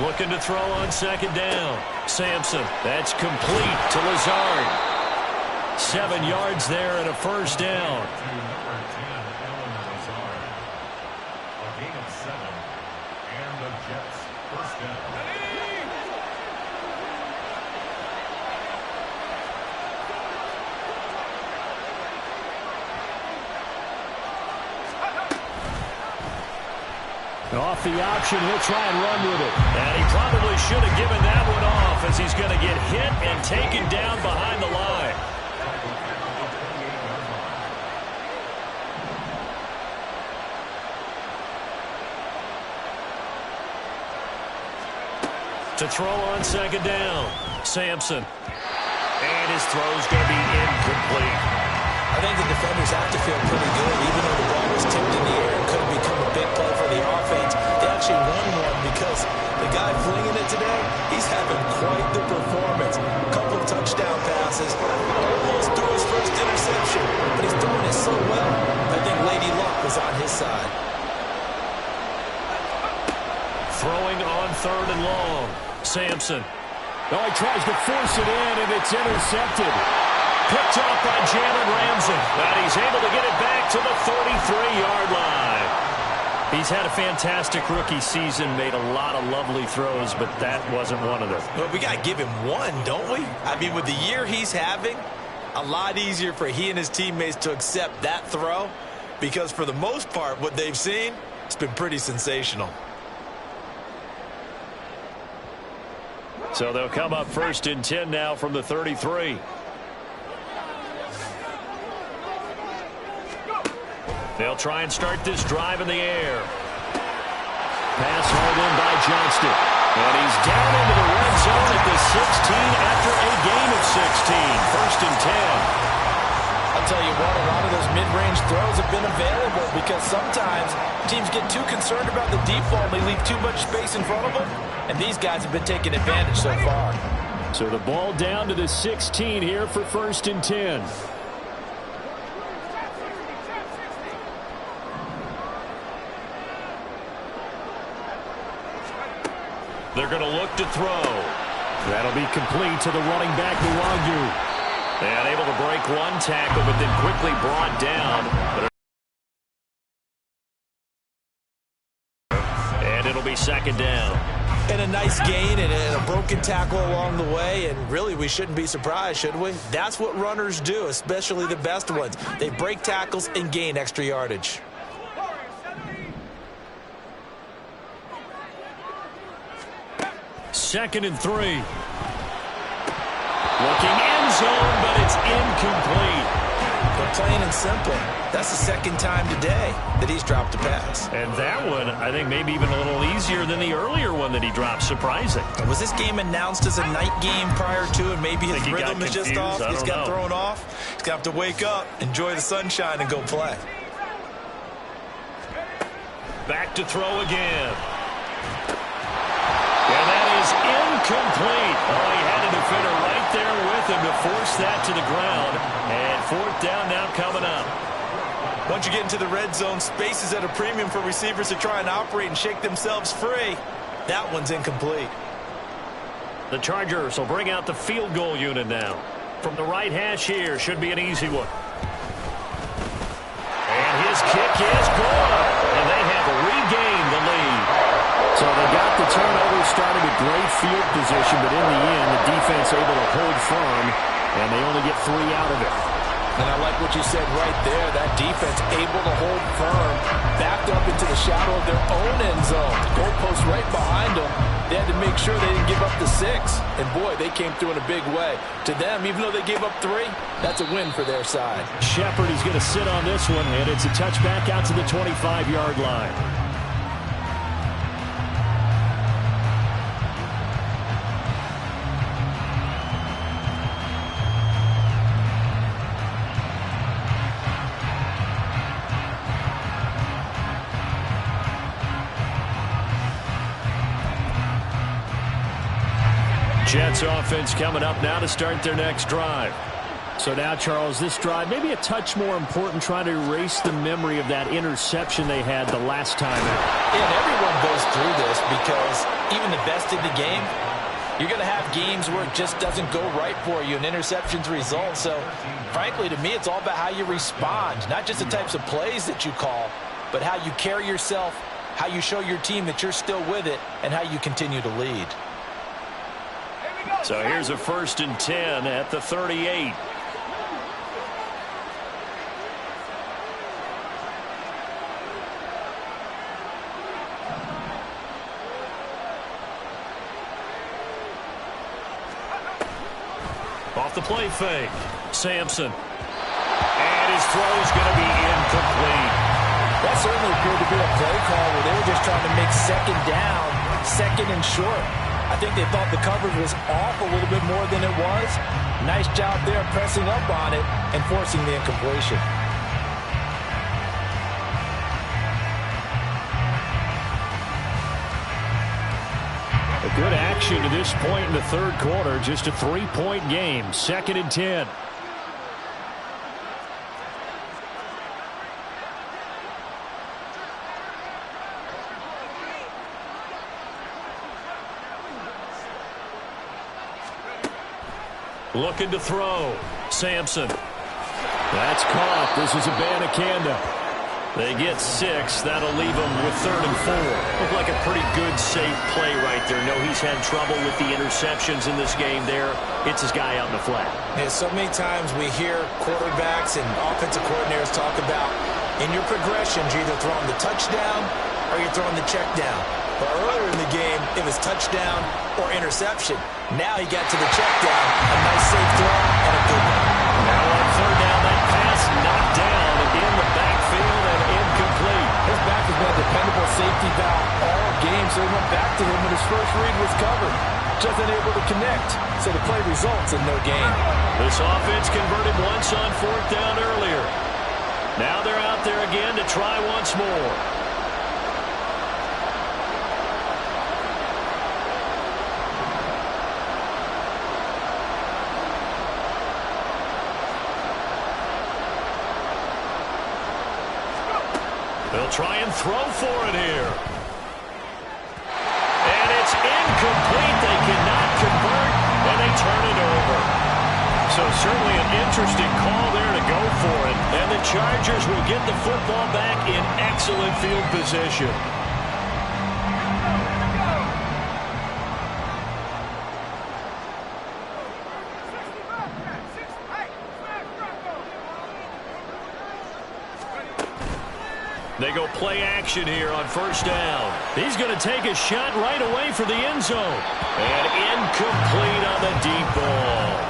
Looking to throw on 2nd down. Sampson, that's complete to Lazard. 7 yards there and a 1st down. Off the option, he'll try and run with it. And he probably should have given that one off as he's going to get hit and taken down behind the line. To throw on 2nd down, Sampson. And his throw's going to be incomplete. I think the defenders have to feel pretty good, even though the ball was tipped in the air and could have become a big play for the offense. They actually won one because the guy flinging it today, he's having quite the performance. A couple touchdown passes, almost threw his first interception, but he's doing it so well. I think Lady Luck was on his side. Throwing on 3rd and long, Sampson. Oh, he tries to force it in, and it's intercepted. Picked up by Jalen Ramsey. And he's able to get it back to the 33-yard line. He's had a fantastic rookie season, made a lot of lovely throws, but that wasn't one of them. Well, we got to give him one, don't we? I mean, with the year he's having, a lot easier for he and his teammates to accept that throw because for the most part, what they've seen, it's been pretty sensational. So they'll come up 1st and 10 now from the 33. They'll try and start this drive in the air. Pass hauled in by Johnston. And he's down into the red zone at the 16 after a gain of 16. 1st and 10. I'll tell you what, a lot of those mid-range throws have been available because sometimes teams get too concerned about the deep ball and they leave too much space in front of them, and these guys have been taking advantage so far. So the ball down to the 16 here for 1st and 10. They're going to look to throw. That'll be complete to the running back, Nwangu. And able to break one tackle, but then quickly brought down. And it'll be 2nd down. And a nice gain and a broken tackle along the way, and really we shouldn't be surprised, should we? That's what runners do, especially the best ones. They break tackles and gain extra yardage. 2nd and 3. Looking end zone, but it's incomplete. But plain and simple, that's the 2nd time today that he's dropped a pass. And that one, I think, maybe even a little easier than the earlier one that he dropped. Surprising. Was this game announced as a night game prior to, and maybe his rhythm is just off? He's got thrown off. He's going to have to wake up, enjoy the sunshine, and go play. Back to throw again. And that is incomplete. Oh, he had a defender right there with him to force that to the ground. And 4th down now coming up. Once you get into the red zone, space is at a premium for receivers to try and operate and shake themselves free. That one's incomplete. The Chargers will bring out the field goal unit now. From the right hash here, should be an easy one. And his kick is good. And they have regained the lead. So they got the turnover, started with great field position, but in the end, the defense able to hold firm, and they only get 3 out of it. And I like what you said right there. That defense able to hold firm, backed up into the shadow of their own end zone. The goalpost right behind them. They had to make sure they didn't give up the 6. And, boy, they came through in a big way. To them, even though they gave up 3, that's a win for their side. Shepard is going to sit on this one, and it's a touchback out to the 25-yard line. Jets offense coming up now to start their next drive. So now, Charles, this drive maybe a touch more important, trying to erase the memory of that interception they had the last time out. Yeah, and everyone goes through this because even the best in the game, you're going to have games where it just doesn't go right for you and interceptions result. So, frankly, to me, it's all about how you respond, not just the types of plays that you call, but how you carry yourself, how you show your team that you're still with it, and how you continue to lead. So here's a 1st and 10 at the 38. Off the play fake. Sampson. And his throw is going to be incomplete. That certainly appeared to be a play call where they were just trying to make 2nd down, 2nd and short. I think they thought the coverage was off a little bit more than it was. Nice job there pressing up on it and forcing the incompletion. A good action to this point in the 3rd quarter. Just a 3-point game. 2nd and 10. Looking to throw. Sampson. That's caught. This is Abanikanda. They get 6. That'll leave them with 3rd and 4. Looked like a pretty good, safe play right there. No, he's had trouble with the interceptions in this game there. It's his guy out in the flat. Yeah, so many times we hear quarterbacks and offensive coordinators talk about In your progressions, you're either throwing the touchdown or you're throwing the check down. But earlier in the game, it was touchdown or interception. Now he got to the check down. A nice safe throw and a good one. Now on third down, that pass knocked down in the backfield and incomplete. His back has been a dependable safety valve all game, so he went back to him when his first read was covered. Just unable to connect, so the play results in no gain. This offense converted once on fourth down earlier. Now they're out there again to try once more. They'll try and throw for it here. And it's incomplete. They cannot convert, and they turn it over. So certainly an interesting call there to go for it. And the Chargers will get the football back in excellent field position. They go play action here on first down. He's going to take a shot right away for the end zone. And incomplete on the deep ball.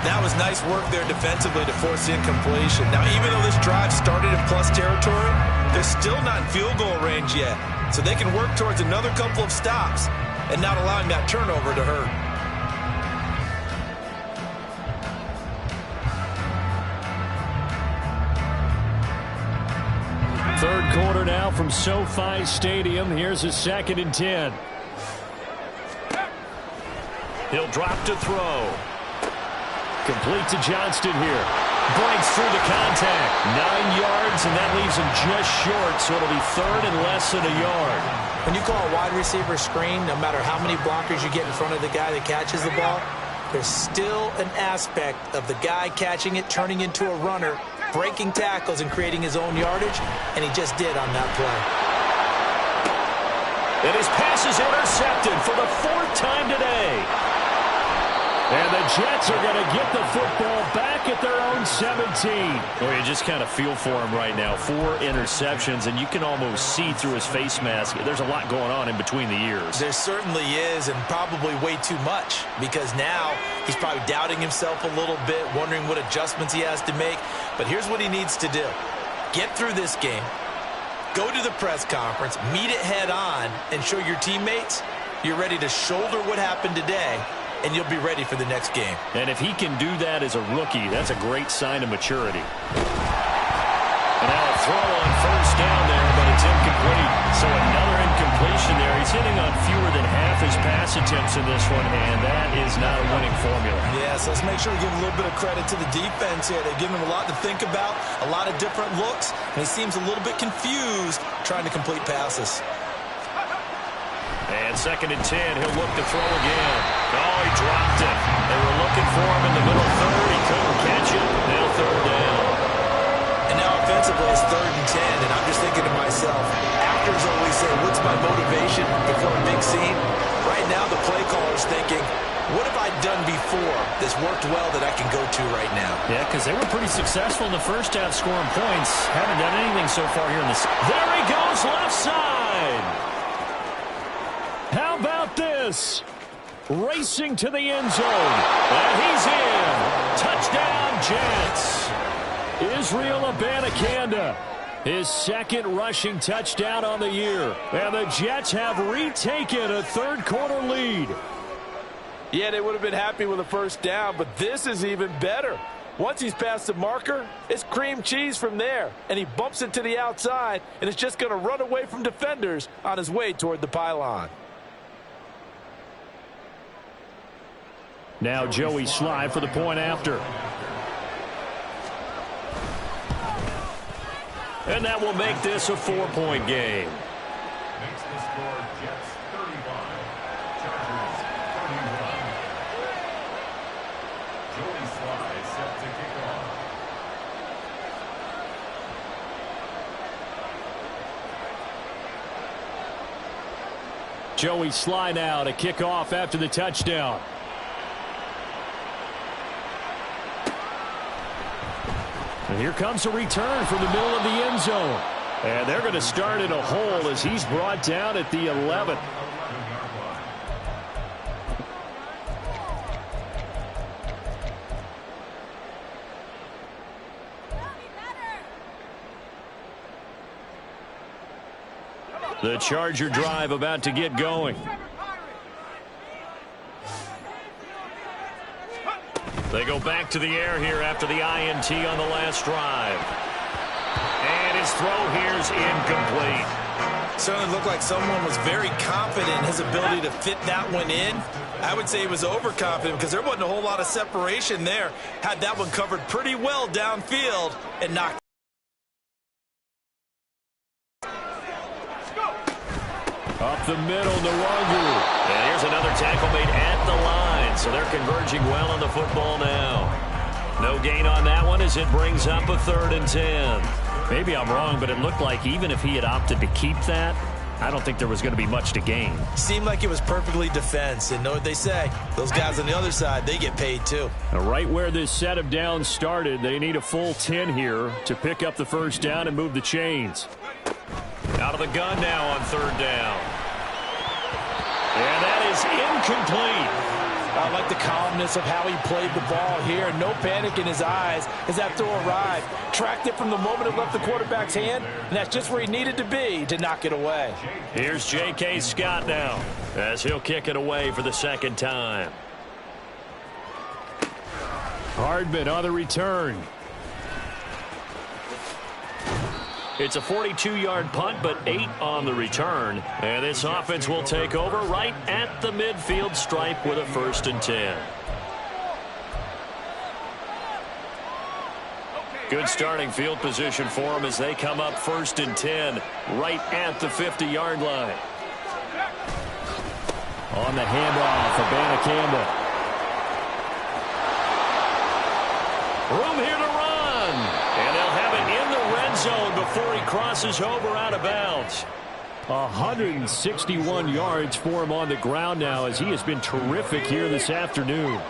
That was nice work there defensively to force incompletion. Now, even though this drive started in plus territory, they're still not in field goal range yet. So they can work towards another couple of stops and not allowing that turnover to hurt. Third quarter now from SoFi Stadium. Here's a 2nd and 10. He'll drop to throw. Complete to Johnston here. Breaks through the contact. 9 yards, and that leaves him just short, so it'll be third and less than a yard. When you call a wide receiver screen, no matter how many blockers you get in front of the guy that catches the ball, there's still an aspect of the guy catching it, turning into a runner, breaking tackles and creating his own yardage, and he just did on that play. And his pass is intercepted for the 4th time today. And the Jets are going to get the football back at their own 17. Well, you just kind of feel for him right now. 4 interceptions, and you can almost see through his face mask. There's a lot going on in between the ears. There certainly is, and probably way too much, because now he's probably doubting himself a little bit, wondering what adjustments he has to make. But here's what he needs to do. Get through this game, go to the press conference, meet it head on, and show your teammates you're ready to shoulder what happened today, and you'll be ready for the next game. And if he can do that as a rookie, that's a great sign of maturity. And now a throw on first down there, but it's incomplete. So another incompletion there. He's hitting on fewer than half his pass attempts in this one, and that is not a winning formula. Yeah, so let's make sure we give a little bit of credit to the defense here. They've given him a lot to think about, a lot of different looks, and he seems a little bit confused trying to complete passes. And 2nd and 10, he'll look to throw again. Oh, he dropped it. They were looking for him in the middle third. He couldn't catch it. Now 3rd down. And now offensively it's 3rd and 10, and I'm just thinking to myself, actors always say, what's my motivation before a big scene? Right now the play caller's thinking, what have I done before that's worked well that I can go to right now? Yeah, because they were pretty successful in the first half scoring points. Haven't done anything so far here in this. There he goes, left side. How about this? Racing to the end zone. And he's in. Touchdown, Jets. Israel Abanikanda, his 2nd rushing touchdown on the year. And the Jets have retaken a 3rd quarter lead. Yeah, they would have been happy with a first down, but this is even better. Once he's past the marker, it's cream cheese from there. And he bumps it to the outside, and it's just going to run away from defenders on his way toward the pylon. Now Joey Sly for the point after. And that will make this a 4-point game. Makes the score Jets 35, Chargers 31. Joey Sly set to kick off. Joey Sly now to kick off after the touchdown. And here comes a return from the middle of the end zone. And they're going to start in a hole as he's brought down at the 11. The Charger drive about to get going. They go back to the air here after the INT on the last drive. And his throw here's incomplete. Certainly looked like someone was very confident in his ability to fit that one in. I would say he was overconfident because there wasn't a whole lot of separation there. Had that one covered pretty well downfield and knocked. Up the middle, Nwangu. And here's another tackle made at the line. So they're converging well on the football now. No gain on that one as it brings up a 3rd and 10. Maybe I'm wrong, but it looked like even if he had opted to keep that, I don't think there was going to be much to gain. Seemed like it was perfectly defense. And know what they say? Those guys on the other side, they get paid too. Now, right where this set of downs started, they need a full 10 here to pick up the first down and move the chains. Out of the gun now on 3rd down. And that is incomplete. I like the calmness of how he played the ball here. No panic in his eyes as that throw arrived. Tracked it from the moment it left the quarterback's hand, and that's just where he needed to be to knock it away. Here's J.K. Scott now as he'll kick it away for the 2nd time. Hardman on the return. It's a 42-yard punt, but 8 on the return. And this offense will take over right at the midfield stripe with a 1st and 10. Good starting field position for them as they come up 1st and 10 right at the 50-yard line. On the handoff for Banna Campbell. Room here to run. And they'll have it in the red zone before he crosses over out of bounds. 161 yards for him on the ground now as he has been terrific here this afternoon.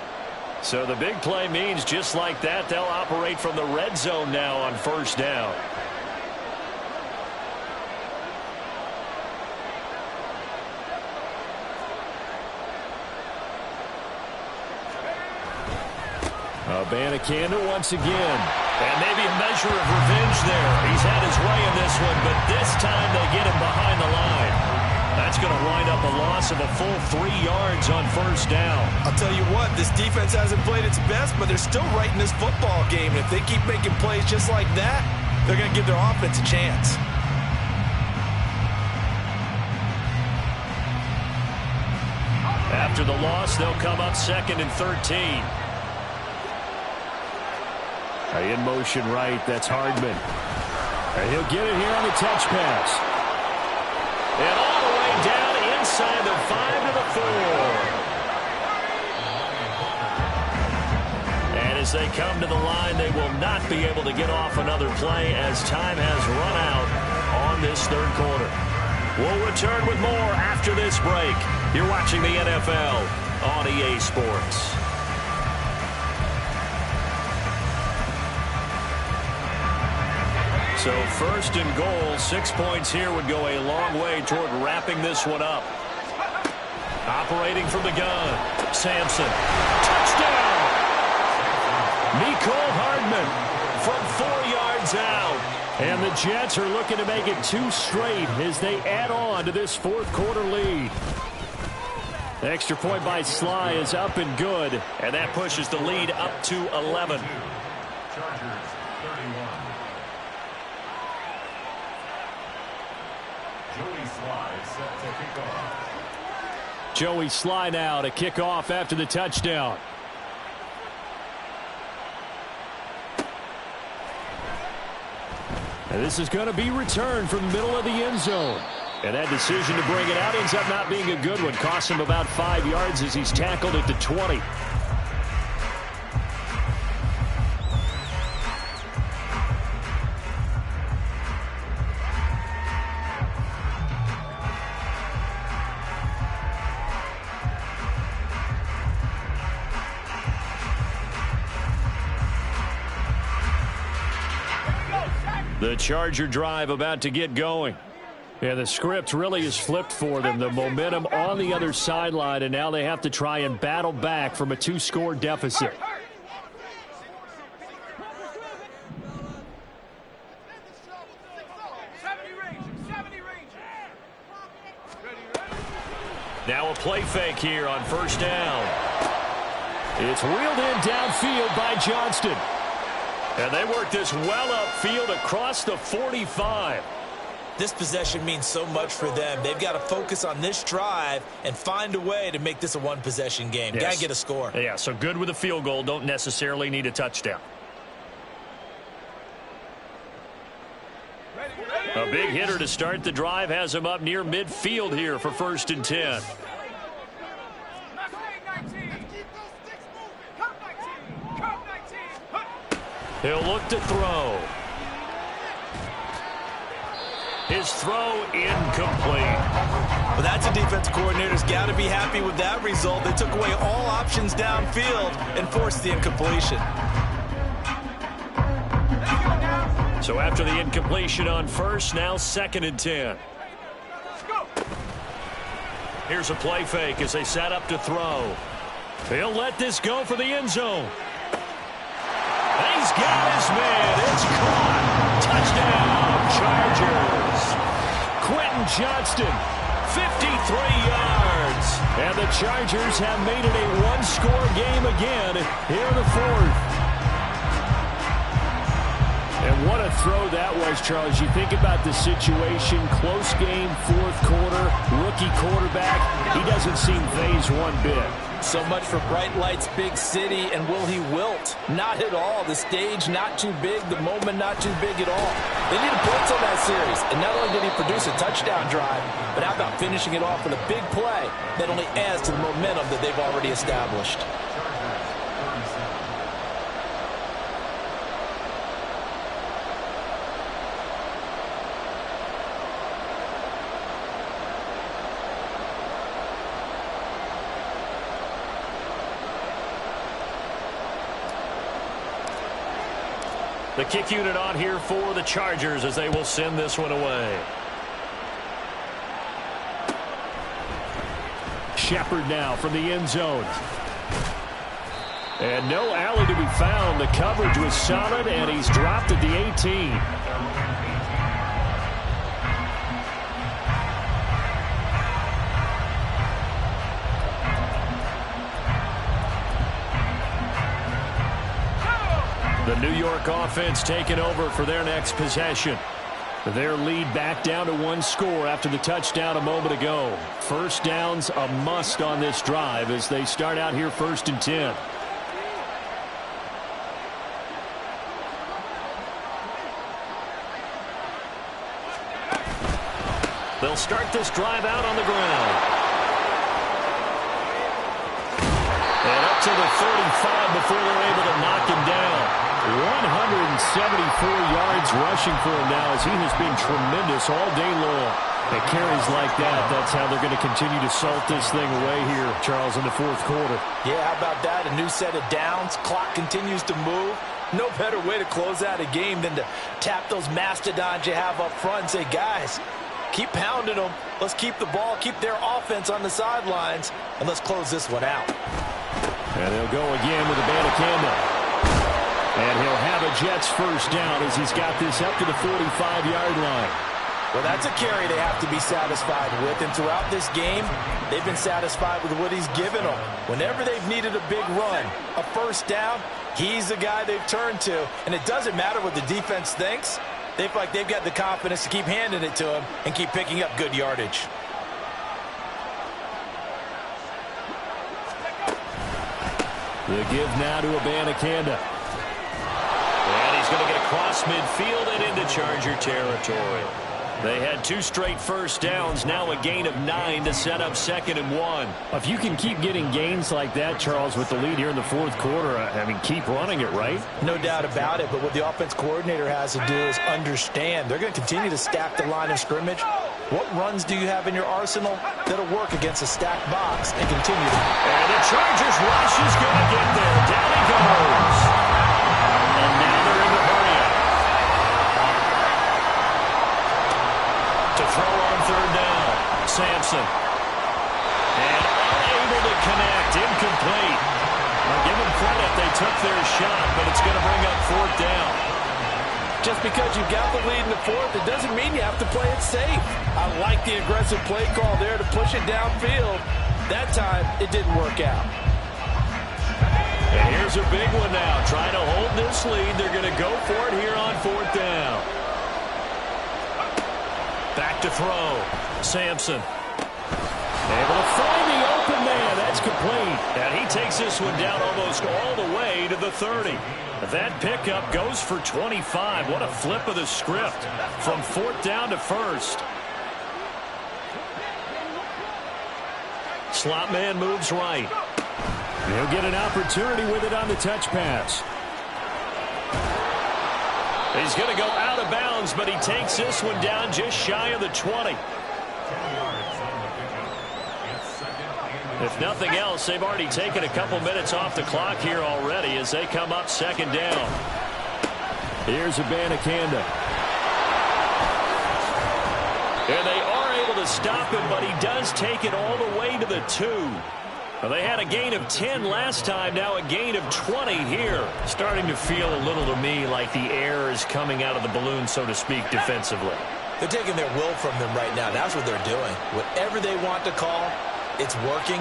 So the big play means just like that, they'll operate from the red zone now on 1st down. Abanikanda once again. And maybe a measure of revenge there. He's had his way in this one, but this time they get him behind the line. That's going to wind up a loss of a full 3 yards on 1st down. I'll tell you what, this defense hasn't played its best, but they're still right in this football game. And if they keep making plays just like that, they're going to give their offense a chance. After the loss, they'll come up 2nd and 13. In motion right, that's Hardman. And he'll get it here on the touch pass. And all the way down inside the 5 to the 4. And as they come to the line, they will not be able to get off another play as time has run out on this 3rd quarter. We'll return with more after this break. You're watching the NFL on EA Sports. So 1st and goal, 6 points here would go a long way toward wrapping this one up. Operating from the gun, Sampson. Touchdown! Mecole Hardman from 4 yards out. And the Jets are looking to make it 2 straight as they add on to this 4th quarter lead. The extra point by Sly is up and good, and that pushes the lead up to 11. Chargers 31. Joey Sly set to kick off. Joey Sly now to kick off after the touchdown. And this is going to be returned from the middle of the end zone. And that decision to bring it out ends up not being a good one. Costs him about 5 yards as he's tackled at the 20. The Charger drive about to get going. Yeah, the script really is flipped for them. The momentum on the other sideline, and now they have to try and battle back from a 2-score deficit. Now a play fake here on first down. It's wheeled in downfield by Johnston. And they work this well upfield across the 45. This possession means so much for them. They've got to focus on this drive and find a way to make this a one-possession game. Yes. Got to get a score. Yeah, so good with a field goal. Don't necessarily need a touchdown. A big hitter to start the drive has him up near midfield here for 1st and 10. He'll look to throw. His throw incomplete. Well, that's a defense coordinator's got to be happy with that result. They took away all options downfield and forced the incompletion. So after the incompletion on first, now 2nd and 10. Here's a play fake as they set up to throw. He'll let this go for the end zone. He's got his man. It's caught. Touchdown, Chargers. Quentin Johnston, 53 yards. And the Chargers have made it a one-score game again here in the 4th. And what a throw that was, Charles. You think about the situation, close game, 4th quarter, rookie quarterback. He doesn't seem phased one bit. So much for bright lights, big city, and will he wilt? Not at all. The stage not too big, the moment not too big at all. They needed points on that series, and not only did he produce a touchdown drive, but how about finishing it off with a big play that only adds to the momentum that they've already established. The kick unit on here for the Chargers as they will send this one away. Shepard now from the end zone. And no alley to be found. The coverage was solid, and he's dropped at the 18. The New York offense taking over for their next possession. Their lead back down to 1 score after the touchdown a moment ago. First down's a must on this drive as they start out here 1st and 10. They'll start this drive out on the ground. And up to the 35 before they're able to knock him down. 174 yards rushing for him now as he has been tremendous all day long. At carries like that, that's how they're going to continue to salt this thing away here, Charles, in the 4th quarter. Yeah, how about that? A new set of downs. Clock continues to move. No better way to close out a game than to tap those mastodons you have up front and say, guys, keep pounding them. Let's keep the ball, keep their offense on the sidelines, and let's close this one out. And they'll go again with a Bandicanda. And he'll have a Jets first down as he's got this up to the 45-yard line. Well, that's a carry they have to be satisfied with. And throughout this game, they've been satisfied with what he's given them. Whenever they've needed a big run, a first down, he's the guy they've turned to. And it doesn't matter what the defense thinks. They feel like they've got the confidence to keep handing it to him and keep picking up good yardage. The give now to Bandicanda. And he's going to get across midfield and into Charger territory. They had 2 straight first downs, now a gain of 9 to set up 2nd and 1. If you can keep getting gains like that, Charles, with the lead here in the 4th quarter, I mean, keep running it, right? No doubt about it, but what the offense coordinator has to do is understand. They're going to continue to stack the line of scrimmage. What runs do you have in your arsenal that'll work against a stacked box and continue to... And the Chargers rush is going to get there. Down he goes. And now they're in the hurry-up. shot, but it's going to bring up fourth down. Just because you've got the lead in the fourth, it doesn't mean you have to play it safe. I like the aggressive play call there to push it downfield. That time, it didn't work out. And here's a big one now. Trying to hold this lead. They're going to go for it here on fourth down. Back to throw. Sampson. Able to find the open man. That's complete. And he takes this one down almost all the way to the 30. That pickup goes for 25. What a flip of the script from fourth down to first. Slot man moves right. He'll get an opportunity with it on the touch pass. He's going to go out of bounds, but he takes this one down just shy of the 20. If nothing else, they've already taken a couple minutes off the clock here already as they come up second down. Here's Abanikanda. And they are able to stop him, but he does take it all the way to the 2. Well, they had a gain of 10 last time, now a gain of 20 here. Starting to feel a little to me like the air is coming out of the balloon, so to speak, defensively. They're taking their will from them right now. That's what they're doing. Whatever they want to call, it's working.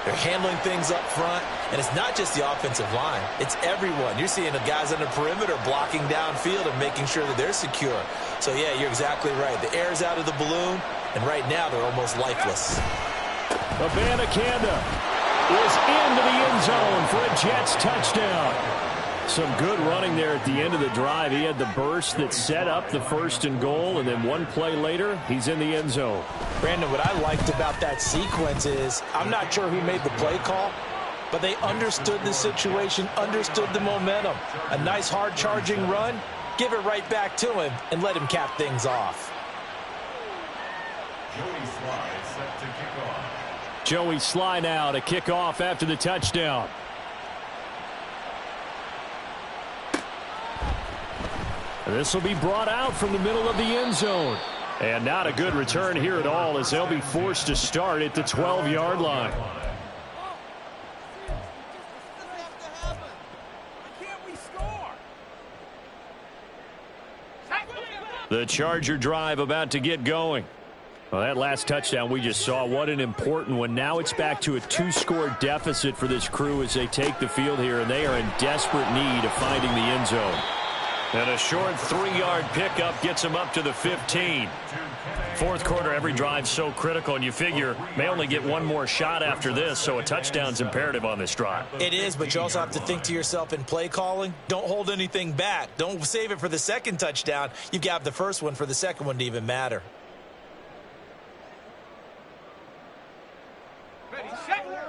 They're handling things up front. And it's not just the offensive line. It's everyone. You're seeing the guys on the perimeter blocking downfield and making sure that they're secure. So, yeah, you're exactly right. The air's out of the balloon, and right now they're almost lifeless. Abanikanda is into the end zone for a Jets touchdown. Some good running there at the end of the drive. He had the burst that set up the 1st and goal, and then one play later, he's in the end zone. Brandon, what I liked about that sequence is I'm not sure who made the play call, but they understood the situation, understood the momentum. A nice hard-charging run, give it right back to him, and let him cap things off. Joey Sly now to kick off after the touchdown. This will be brought out from the middle of the end zone. And not a good return here at all as they'll be forced to start at the 12-yard line. The Charger drive about to get going. Well, that last touchdown we just saw, what an important one. Now it's back to a 2-score deficit for this crew as they take the field here, and they are in desperate need of finding the end zone. And a short 3-yard pickup gets them up to the 15. Fourth quarter, every drive so critical, and you figure may only get one more shot after this, so a touchdown's imperative on this drive. It is, but you also have to think to yourself in play calling, don't hold anything back. Don't save it for the second touchdown. You've got the first one for the second one to even matter.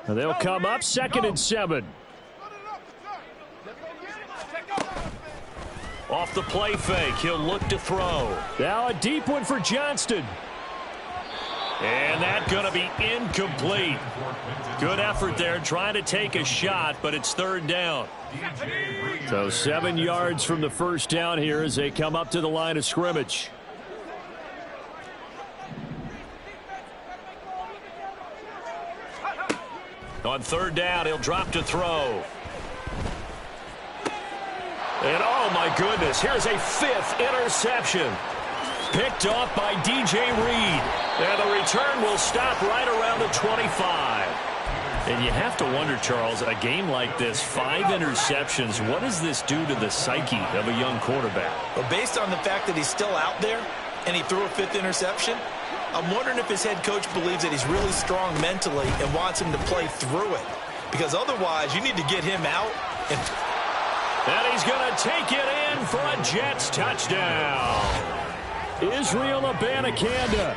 And they'll come up 2nd and 7. Off the play fake, he'll look to throw. Now a deep one for Johnston. And that's going to be incomplete. Good effort there, trying to take a shot, but it's 3rd down. So 7 yards from the first down here as they come up to the line of scrimmage. On 3rd down, he'll drop to throw. And oh my goodness, here's a 5th interception. Picked off by DJ Reed. And the return will stop right around the 25. And you have to wonder, Charles, a game like this, 5 interceptions, what does this do to the psyche of a young quarterback? Well, based on the fact that he's still out there and he threw a 5th interception, I'm wondering if his head coach believes that he's really strong mentally and wants him to play through it. Because otherwise, you need to get him out. And he's going to take it in for a Jets touchdown. Israel Abanikanda.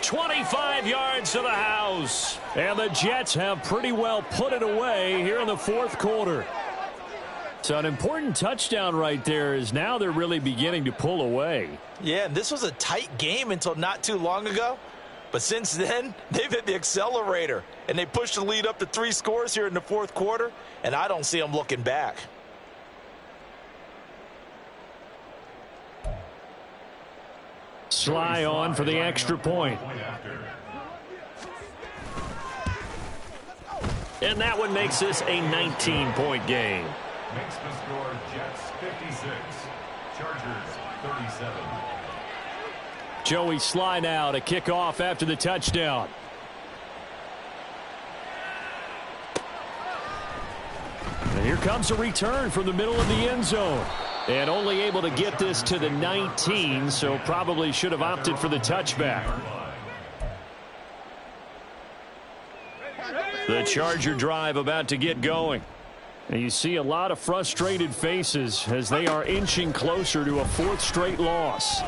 25 yards to the house. And the Jets have pretty well put it away here in the 4th quarter. So an important touchdown right there is now they're really beginning to pull away. Yeah, and this was a tight game until not too long ago. But since then, they've hit the accelerator. And they pushed the lead up to 3 scores here in the 4th quarter. And I don't see them looking back. Sly on for the extra point. And that one makes this a 19-point game. Makes the score Jets 56, Chargers 37. Joey Sly now to kick off after the touchdown. And here comes a return from the middle of the end zone. And only able to get this to the 19, so probably should have opted for the touchback. The Charger drive about to get going. And you see a lot of frustrated faces as they are inching closer to a fourth straight loss.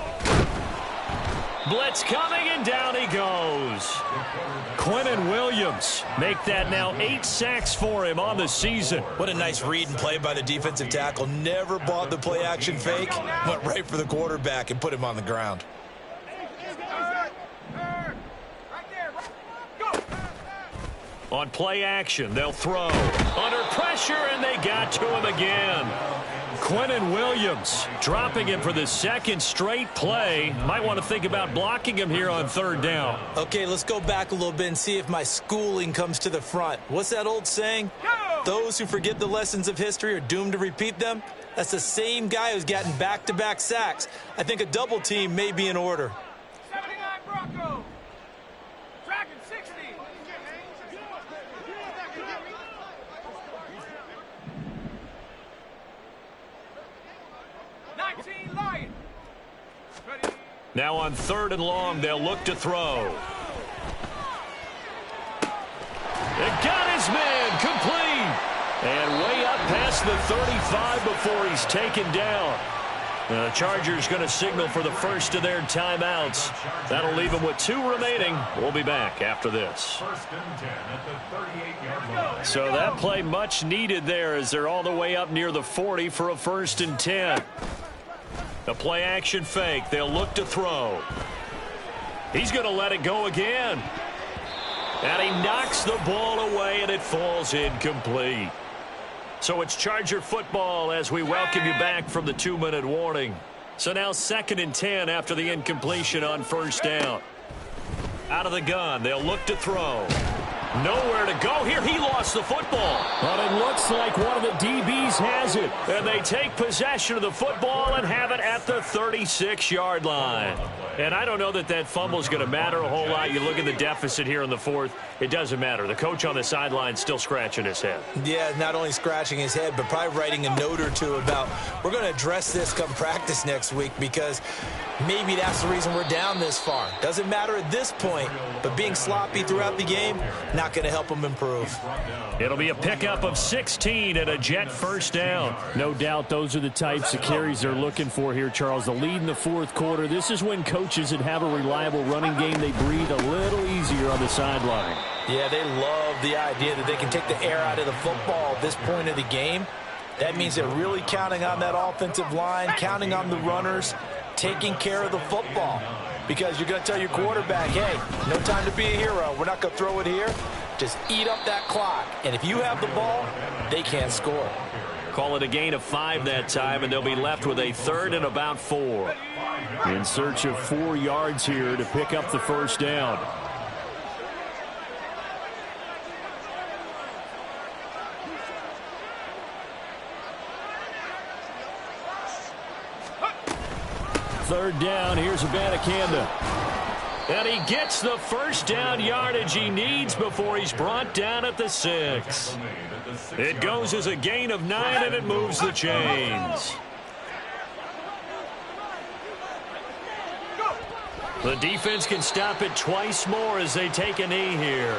Blitz coming, and down he goes. Quinnen Williams make that now 8 sacks for him on the season. What a nice read and play by the defensive tackle. Never bought the play action fake. Went right for the quarterback and put him on the ground. On play action, they'll throw. Under pressure, and they got to him again. Quinnen Williams dropping him for the second straight play. Might want to think about blocking him here on third down. Okay, let's go back a little bit and see if my schooling comes to the front. What's that old saying? Those who forget the lessons of history are doomed to repeat them. That's the same guy who's gotten back-to-back sacks. I think a double team may be in order. 79 Broncos. Dragon 60. 19 Lions. Ready. Now on third and long, they'll look to throw. It got his man complete. And way up past the 35 before he's taken down. The Chargers going to signal for the first of their timeouts. That'll leave them with 2 remaining. We'll be back after this. First and 10 at the 38-yard line. So that play much needed there as they're all the way up near the 40 for a first and 10. The play action fake. They'll look to throw. He's going to let it go again. And he knocks the ball away, and it falls incomplete. So it's Charger football as we welcome you back from the 2-minute warning. So now 2nd and 10 after the incompletion on first down. Out of the gun, they'll look to throw. Nowhere to go here. He lost the football. But it looks like one of the DBs has it. And they take possession of the football and have it at the 36-yard line. And I don't know that that fumble is going to matter a whole lot. You look at the deficit here in the fourth. It doesn't matter. The coach on the sideline still scratching his head. Yeah, not only scratching his head, but probably writing a note or two about we're going to address this come practice next week because maybe that's the reason we're down this far. Doesn't matter at this point, but being sloppy throughout the game, not going to help them improve. It'll be a pickup of 16 and a Jet first down. No doubt those are the types of carries they're looking for here, Charles. The lead in the fourth quarter. This is when coaches that have a reliable running game, they breathe a little easier on the sideline. Yeah, they love the idea that they can take the air out of the football at this point of the game. That means they're really counting on that offensive line, counting on the runners, taking care of the football. Because you're going to tell your quarterback, hey, no time to be a hero. We're not going to throw it here. Just eat up that clock. And if you have the ball, they can't score. Call it a gain of 5 that time, and they'll be left with a 3rd and about 4. In search of 4 yards here to pick up the first down. Third down, here's Abanikanda. And he gets the first down yardage he needs before he's brought down at the 6. It goes as a gain of 9, and it moves the chains. The defense can stop it twice more as they take a knee here.